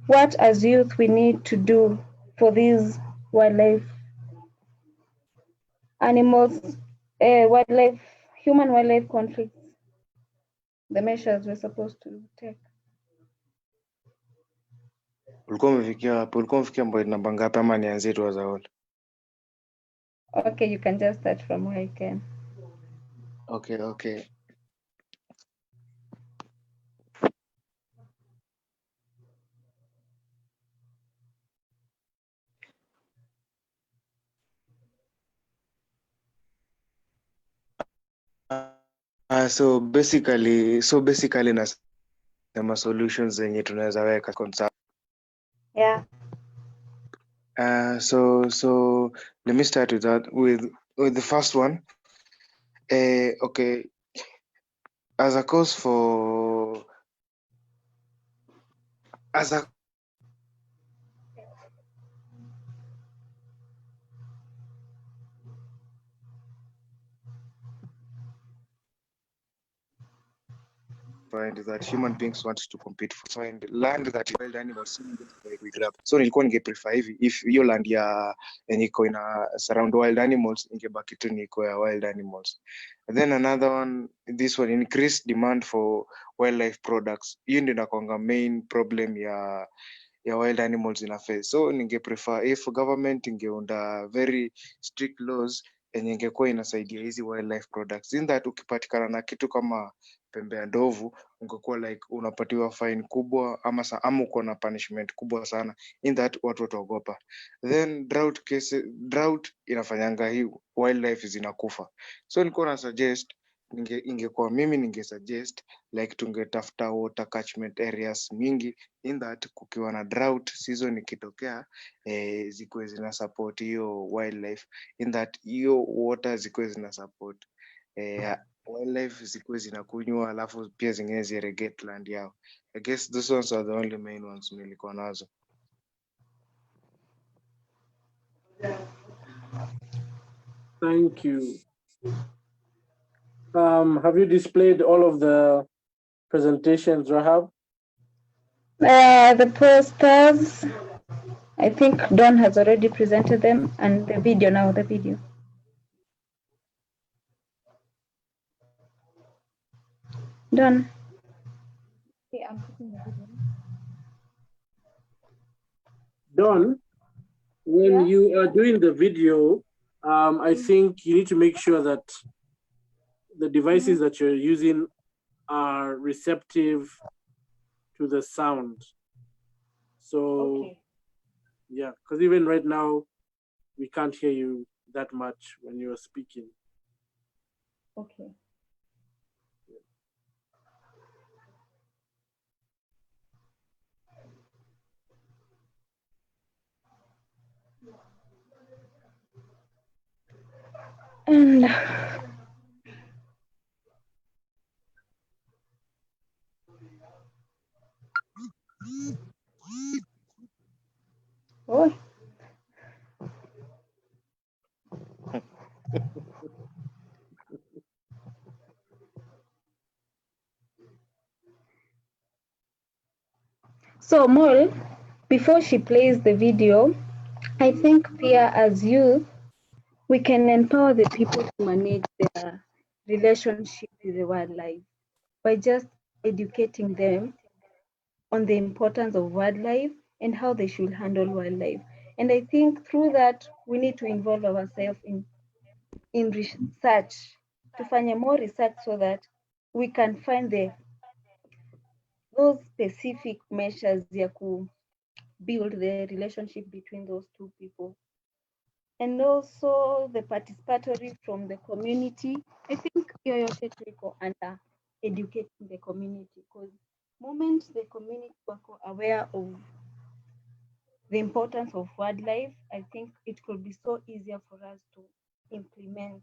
what as youth we need to do for this wildlife, animals, wildlife, human-wildlife conflicts, the measures we're supposed to take. Ulikuwa umefikia hapo? Ulikuwa umefikia point namba ngapi ama nianzie tu as a whole? Okay, you can just start from where you can. Okay. So basically nasema solutions zenye tunaweza weka concept. Yeah. So let me start with that with the first one. Okay, as a cause for as a find that human beings want to compete for find land that wild animals like we grab. So nilikuwa ningeprefer hivi if hiyo land yenye iko ina surround wild animals ingebaki tu niko ya wild animals. And then another one, this one, increased demand for wildlife products. Hiyo ndio inakuanga main problem ya wild animals in face. So ningeprefer if government ingeunda very strict laws yenye ingekuwa inasaidia hizi wildlife products, in that ukipatikana na kitu kama pembe ya ndovu ungekuwa like unapatiwa fine kubwa ama uko na punishment kubwa sana, in that watu wataogopa. Then drought inafanyanga hii wildlife zinakufa. So nilikuwa na suggest ingekuwa mimi ningesuggest like tungetafuta water catchment areas mingi, in that kukiwa na drought season ikitokea zikuwe zina support hiyo wildlife, in that hiyo water zikuwe zina support wildlife zikuwe zinakunywa, alafu pia zingine zirregate land yao. I guess those ones are the only main ones nilikuwa nazo. Thank you. Have you displayed all of the presentations, Rahab? The posters, I think Don has already presented them, and the video now, the video. Don. Okay, I'm putting the video. Don, when you are doing the video, I think you need to make sure that the devices that you're using are receptive to the sound. So, yeah, because even right now, we can't hear you that much when you're speaking. Okay. And oh. So Moll, before she plays the video, I think Pia as youth, we can empower the people to manage their relationship with the wildlife by just educating them on the importance of wildlife and how they should handle wildlife. And I think through that, we need to involve ourselves in research, to find more research so that we can find those specific measures ya build the relationship between those two people. And also the participatory from the community. I think yoyote tuko under educating the community, because moment the community were aware of the importance of wildlife, I think it could be so easier for us to implement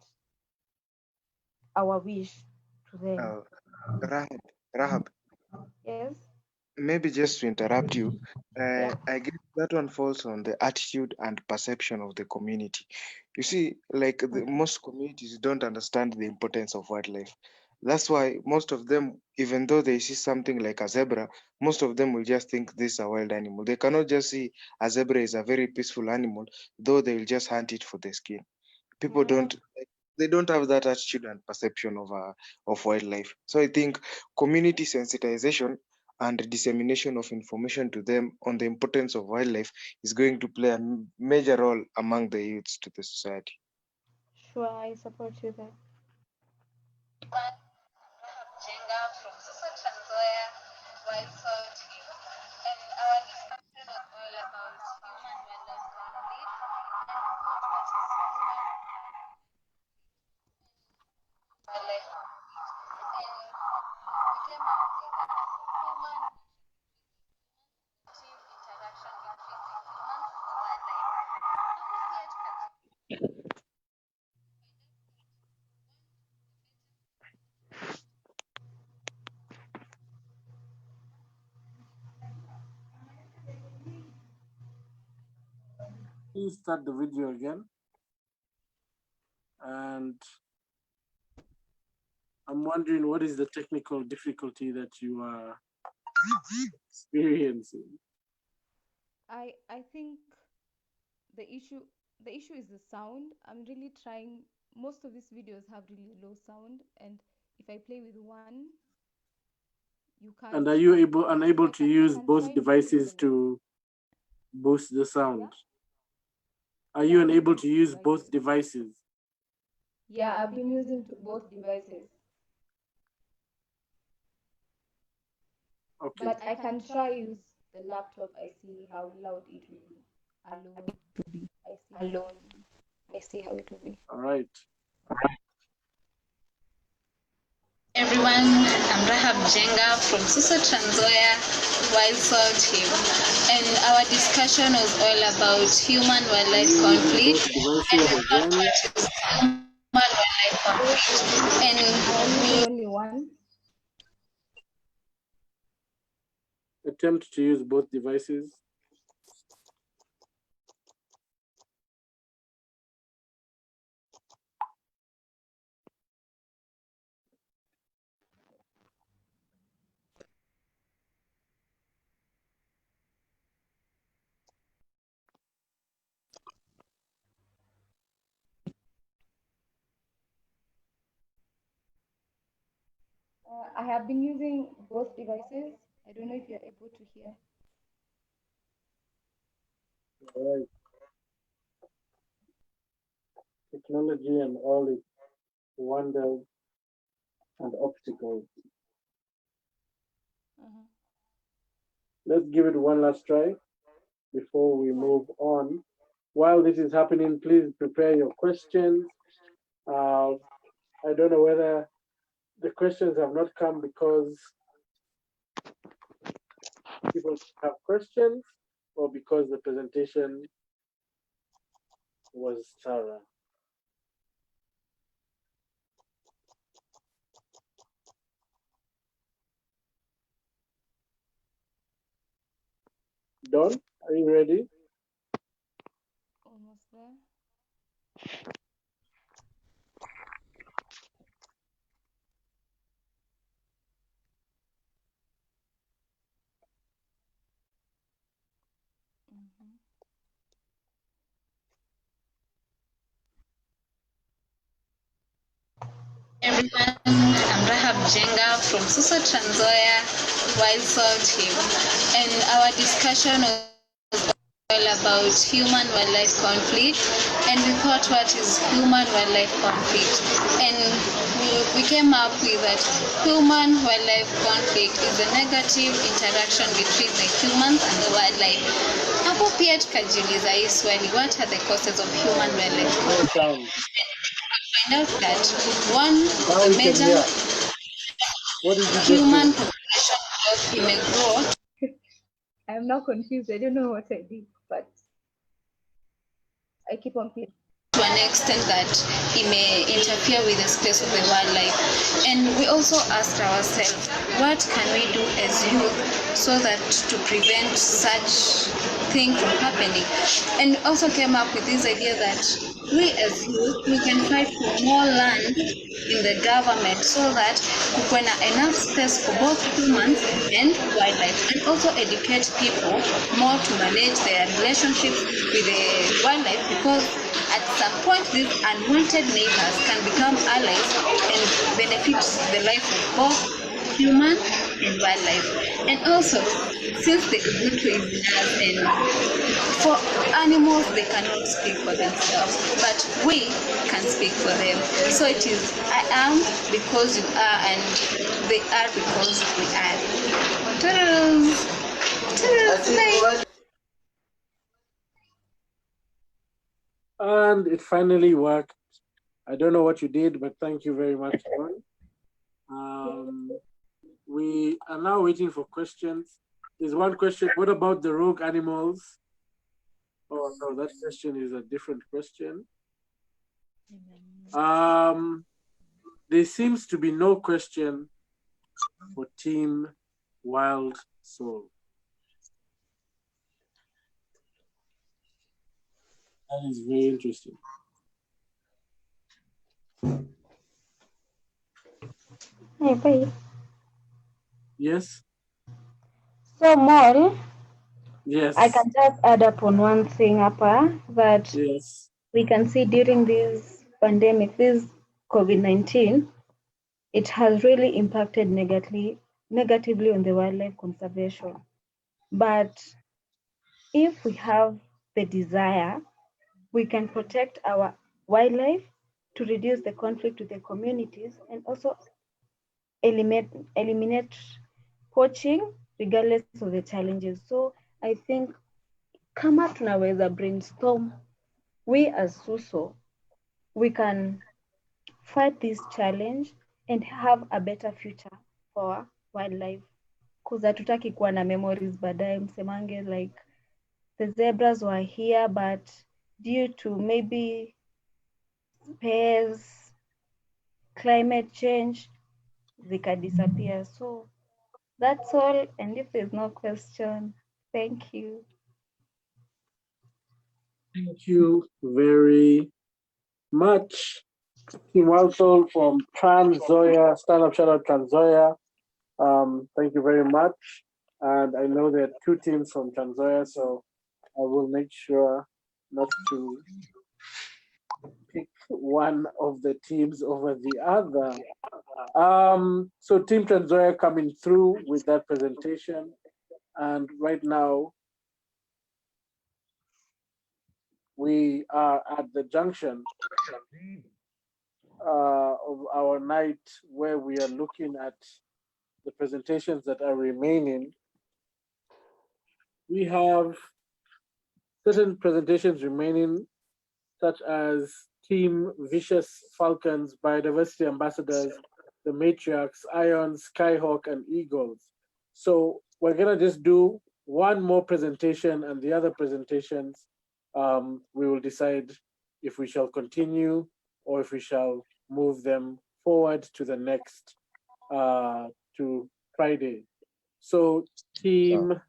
our wish to them. Rahab. Yes. Maybe just to interrupt you, I guess that one falls on the attitude and perception of the community. You see, like most communities don't understand the importance of wildlife. That's why most of them, even though they see something like a zebra, most of them will just think this is a wild animal. They cannot just see a zebra is a very peaceful animal, though they will just hunt it for the skin. People don't, they don't have that attitude and perception of wildlife. So I think community sensitization and dissemination of information to them on the importance of wildlife is going to play a major role among the youths to the society. Sure, I support you there. From Suso, Tanzania, Wild Soul Team. And our discussion was all about human-wildlife conflict and we thought what is human-wildlife conflict. And we came up with a human interaction between the humans and the wildlife. Please start the video again. And I'm wondering what is the technical difficulty that you are experiencing? I think the issue is the sound. I'm really trying. Most of these videos have really low sound, and if I play with one, you can't. And are you unable to use both devices to boost the sound? Are you unable to use both devices? Yeah, I've been using both devices. Okay. But I can try use the laptop. I see how loud it will be. Alone. I see how it will be. All right. Everyone, I'm Rahab Jenga from Suso, Tanzania, Wild Soul Team. And our discussion was all about human-wildlife conflict and we thought what is human-wildlife conflict. And only one. Attempt to use both devices. I have been using both devices. I don't know if you're able to hear. All right. Technology and all its wonders and obstacles. Let's give it one last try before we move on. While this is happening, please prepare your questions. I don't know whether the questions have not come because people have questions or because the presentation was thorough. Don, are you ready? Almost there. everyone, I'm Rahab Jenga from Suso, Tanzania, Wild Soul Team. And our discussion was all about human-wildlife conflict and we thought what is human-wildlife conflict. And we came up with that human-wildlife conflict is a negative interaction between the humans and the wildlife. Hapo pia tukajiuliza hii swali, what are the causes of human-wildlife conflict? Find out that one of the major human population growth may grow. I'm now confused. I don't know what I did, but I keep on playing. To an extent that it may interfere with the space of the wildlife. And we also asked ourselves, what can we do as youth so that to prevent such thing from happening. And also came up with this idea that we as youth, we can fight for more land in the government so that kukuwe na enough space for both humans and wildlife, and also educate people more to manage their relationships with the wildlife, because at some point these unwanted neighbors can become allies and benefit the life of both human and wildlife. And also, since the Ubuntu is in us, and for animals they cannot speak for themselves, but we can speak for them. So it is I am because you are, and they are because we are. Toodles. Toodles. Bye. And it finally worked. I don't know what you did, but thank you very much, John. We are now waiting for questions. There's one question. What about the rogue animals? Oh no, that question is a different question. There seems to be no question for Team Wild Soul. That is very interesting. Hey. Yes? So, Moll, Yes. I can just add up on one thing, Appa, that yes, we can see during this pandemic, this COVID-19, it has really impacted negatively on the wildlife conservation. But if we have the desire, we can protect our wildlife to reduce the conflict with the communities and also eliminate poaching regardless of the challenges. So I think kama tunaweza brainstorm, we as Suso, we can fight this challenge and have a better future for wildlife. Because hatutaki kuwa na memories baadaye msemange like the zebras were here but due to maybe space, climate change, they can disappear. So that's all. And if there's no question, thank you. thank you very much. Team Wild Soul from Tanzania, stand up shout out Tanzania. Thank you very much. And I know there are two teams from Tanzania, so I will make sure not to pick one of the teams over the other. So Team Tanzania coming through with that presentation. And right now, we are at the junction of our night where we are looking at the presentations that are remaining. We have certain presentations remaining, such as Team Vicious Falcons, Biodiversity Ambassadors, the Matriarchs, Ions, Skyhawk, and Eagles. So we're gonna just do one more presentation, and the other presentations, we will decide if we shall continue or if we shall move them forward to the next, to Friday. So Team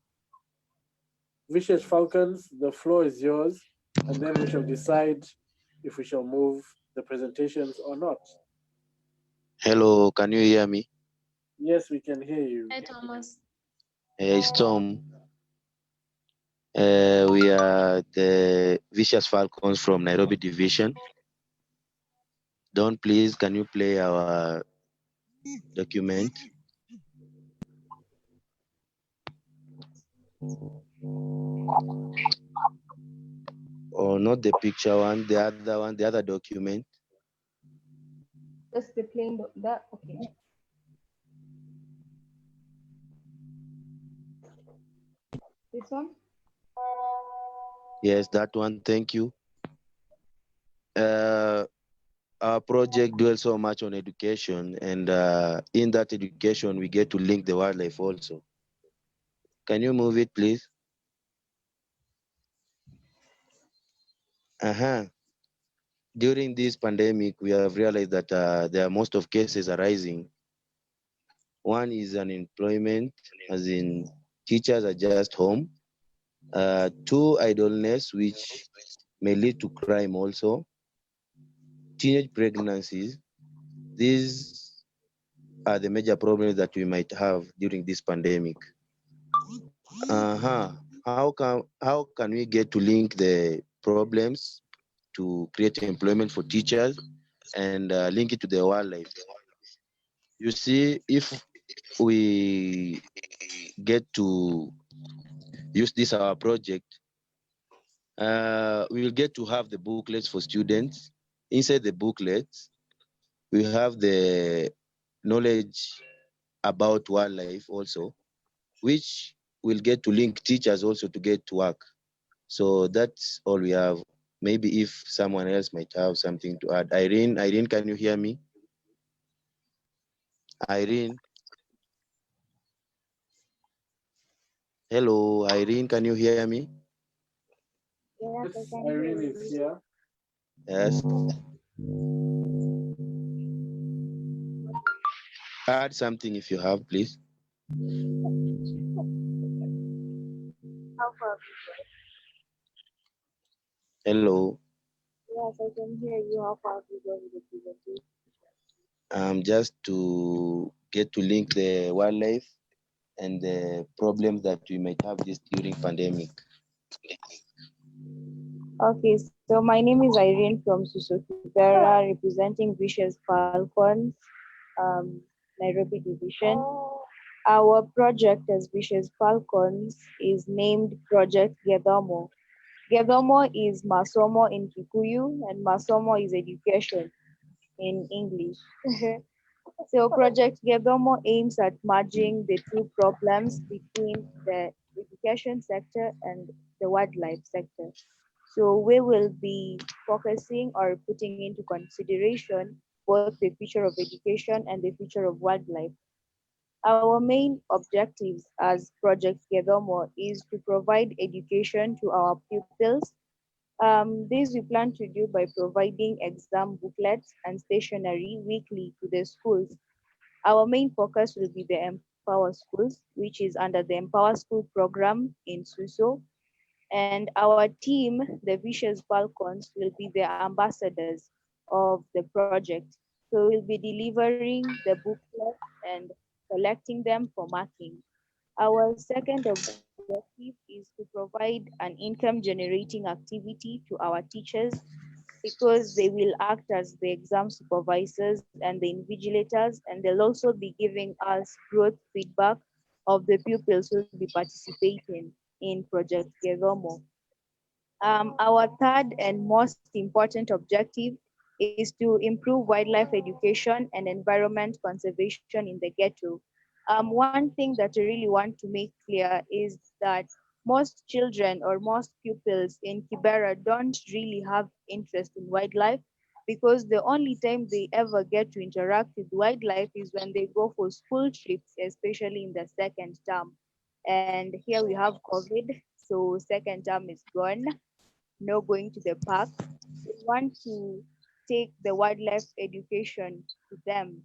Vicious Falcons, the floor is yours, and then we shall decide if we shall move the presentations or not. Hello, can you hear me? Yes, we can hear you. Hi, Thomas. Hey, it's Tom. We are the Vicious Falcons from Nairobi Division. Don, please, can you play our document? Or not the picture one, the other one, the other document. Just the plain that okay. This one? Yes, that one, thank you. Our project dwells so much on education, and in that education, we get to link the wildlife also. Can you move it, please? During this pandemic, we have realized that there are most of cases arising. One is unemployment, as in teachers are just home. Two, idleness, which may lead to crime also. Teenage pregnancies. These are the major problems that we might have during this pandemic. Uh-huh. How can we get to link the problems to create employment for teachers and link it to the wildlife? You see, if we get to use this our project, we will get to have the booklets for students. Inside the booklets, we have the knowledge about wildlife also, which will get to link teachers also to get to work. So that's all we have. Maybe if someone else might have something to add. Irene, can you hear me? Irene. Hello, Irene, can you hear me? Yes, I Yes, can hear Irene is you. here. Yes. Add something if you have, please. How far? Hello. Yes, I can hear you. How far have you gone with the presentation? Just to get to link the wildlife and the problems that we might have this during pandemic. Okay, so my name is Irene from Suso, representing Vicious Falcons, Nairobi division. Our project as Vicious Falcons is named Project Gedhomo. Gedhomo is Masomo in Kikuyu and Masomo is education in English. So Project Gedhomo aims at merging the two problems between the education sector and the wildlife sector. So we will be focusing or putting into consideration both the future of education and the future of wildlife. Our main objectives as Project Gedhomo is to provide education to our pupils. This we plan to do by providing exam booklets and stationery weekly to the schools. Our main focus will be the Empower Schools, which is under the Empower School program in Suso. And our team, the Vicious Falcons, will be the ambassadors of the project. So we'll be delivering the booklets and collecting them for marking. Our second objective is to provide an income generating activity to our teachers because they will act as the exam supervisors and the invigilators, and they'll also be giving us growth feedback of the pupils who will be participating in Project Gedhomo. Our third and most important objective is to improve wildlife education and environment conservation in the ghetto. One thing that I really want to make clear is that most children or most pupils in Kibera don't really have interest in wildlife because the only time they ever get to interact with wildlife is when they go for school trips, especially in the second term. And here we have COVID, so second term is gone, no going to the park. We want to take the wildlife education to them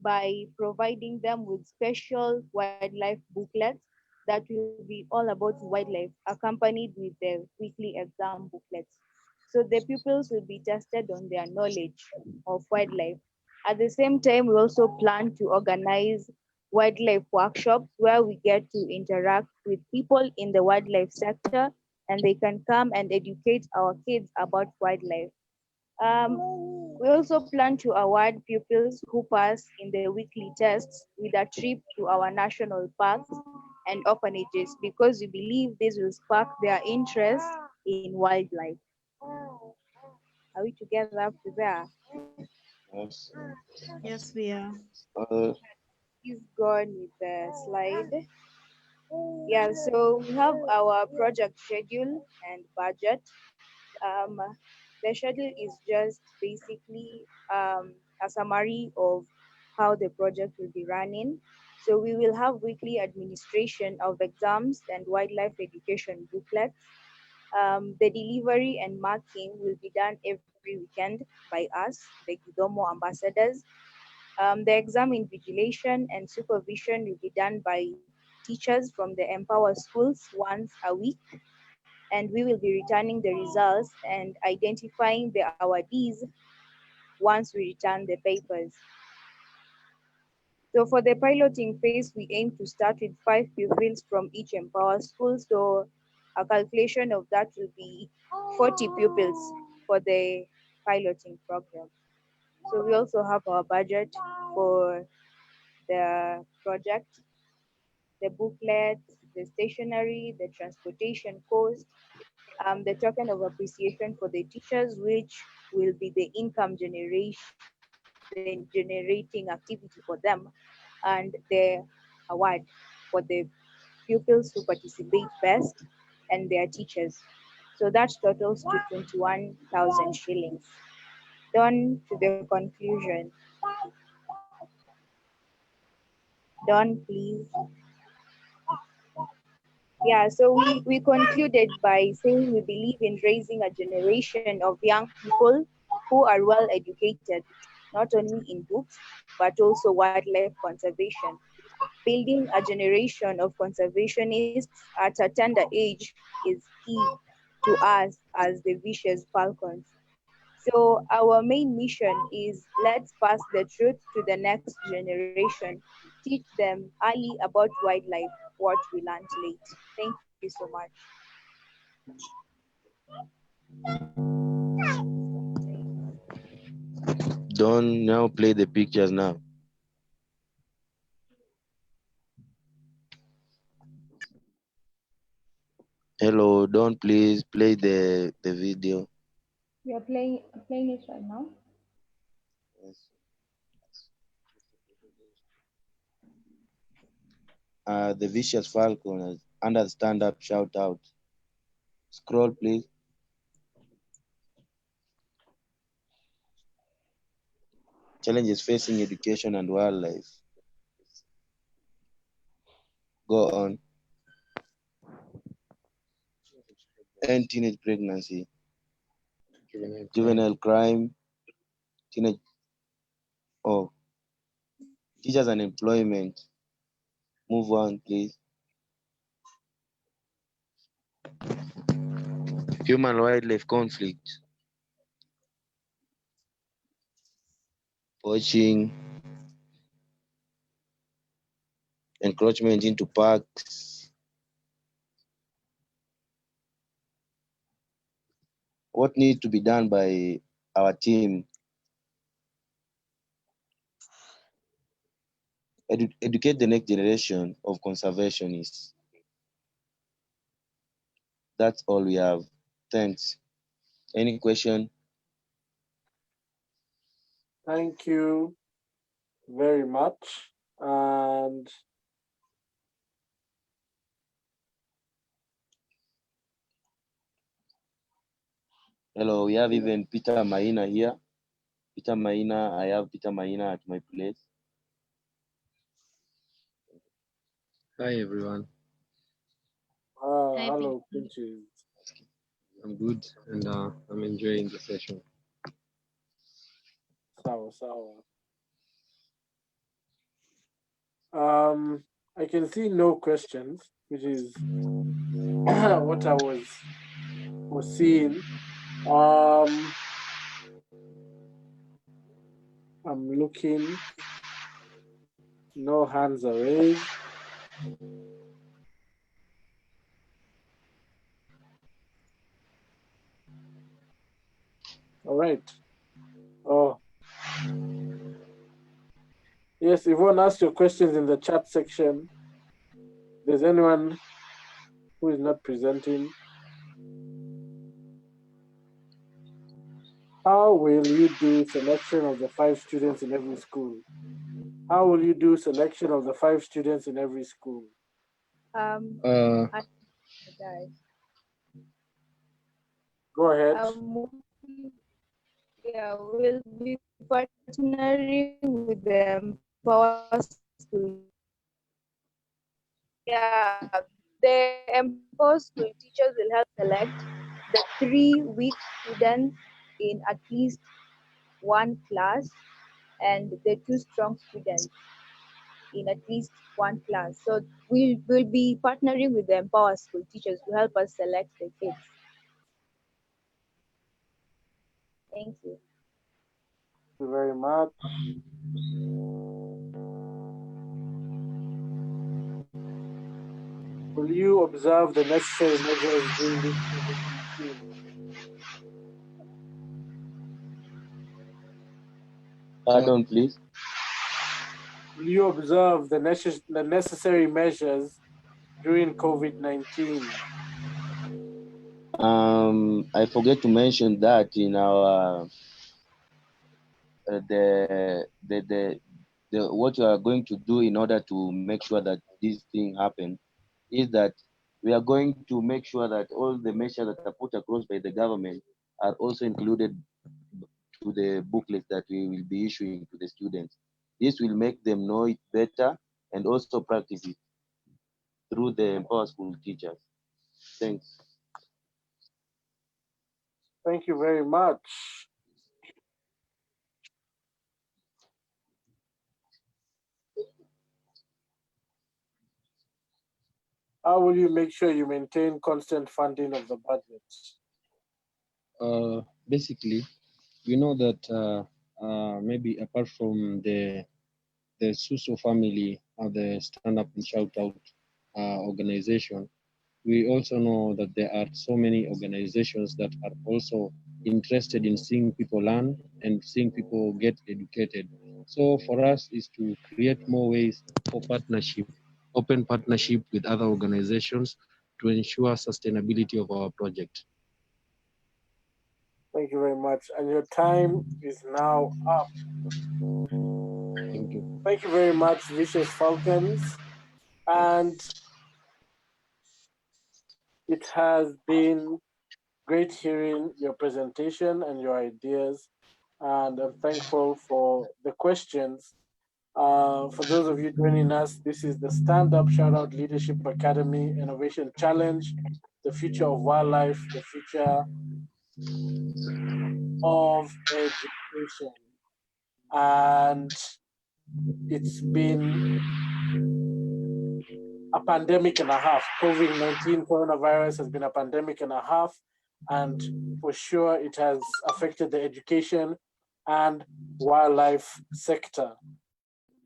by providing them with special wildlife booklets that will be all about wildlife, accompanied with the weekly exam booklets. So the pupils will be tested on their knowledge of wildlife. At the same time, we also plan to organize wildlife workshops where we get to interact with people in the wildlife sector and they can come and educate our kids about wildlife. We also plan to award pupils who pass in the weekly tests with a trip to our national parks and orphanages because we believe this will spark their interest in wildlife. Are we together up to there? Yes. Yes, we are. Uh, Please go on with the slide. Yeah, so we have our project schedule and budget. Um, the schedule is just basically a summary of how the project will be running. So we will have weekly administration of exams and wildlife education booklets. The delivery and marking will be done every weekend by us, the Gidomo ambassadors. The exam invigilation and supervision will be done by teachers from the Empower schools once a week, and we will be returning the results and identifying the awardees once we return the papers. So for the piloting phase, we aim to start with 5 pupils from each Empower school. So a calculation of that will be 40 pupils for the piloting program. So we also have our budget for the project, the booklet, the stationery, the transportation cost, the token of appreciation for the teachers, which will be the income generating activity for them, and the award for the pupils who participate best and their teachers. So that totals to 21,000 shillings. Down to the conclusion. Don, please. Yeah, so we concluded by saying we believe in raising a generation of young people who are well educated, not only in books, but also wildlife conservation. Building a generation of conservationists at a tender age is key to us as the vicious falcons. So our main mission is let's pass the truth to the next generation, teach them early about wildlife, what we learned late. Thank you so much. Don't now play the pictures now. Hello, don't please play the video. We are playing it right now. The vicious falcon under the stand-up shout out. Scroll, please. Challenges facing education and wildlife. Go on. End teenage pregnancy. Juvenile crime. Teenage. Oh. Teachers and employment. Move on, please. Human-wildlife conflict. Poaching. Encroachment into parks. What needs to be done by our team? Educate the next generation of conservationists. That's all we have. Thanks. Any question? Thank you very much. And Hello, we have even Peter Maina here. Peter Maina, I have Peter Maina at my place. Hi everyone. hello, Pinches. I'm good and I'm enjoying the session. Sawa. I can see no questions, which is what I was seeing. I'm looking. No hands are raised. All right. Oh. Yes, Yvonne, ask your questions in the chat section. There's anyone who is not presenting? How will you do selection of the 5 students in every school? How will you do selection of the 5 students in every school? Go ahead. We'll be partnering with the Empower School. Yeah, the Empower School teachers will help select the 3 weak students in at least one class and the 2 strong students. in at least one class. So we'll be partnering with the Empower School teachers to help us select the kids. Thank you. Thank you very much. Will you observe the necessary measures during this COVID-19? Pardon, please. Will you observe the necessary measures during COVID-19? I forget to mention that in our the what we are going to do in order to make sure that this thing happen is that we are going to make sure that all the measures that are put across by the government are also included to the booklet that we will be issuing to the students. This will make them know it better and also practice it through the Empower School teachers. Thanks. Thank you very much. How will you make sure you maintain constant funding of the budget? Basically, we know that maybe apart from the Suso family or the Stand Up and Shout Out organization, we also know that there are so many organizations that are also interested in seeing people learn and seeing people get educated. So for us is to create more ways for partnership, open partnership with other organizations to ensure sustainability of our project. Thank you very much. And your time is now up. Thank you. Thank you very much, Vicious Falcons. And it has been great hearing your presentation and your ideas. And I'm thankful for the questions. For those of you joining us, this is the Stand Up Shout Out Leadership Academy Innovation Challenge, the future of wildlife, the future of education. And it's been a pandemic and a half. COVID-19 coronavirus has been a pandemic and a half. And for sure, it has affected the education and wildlife sector.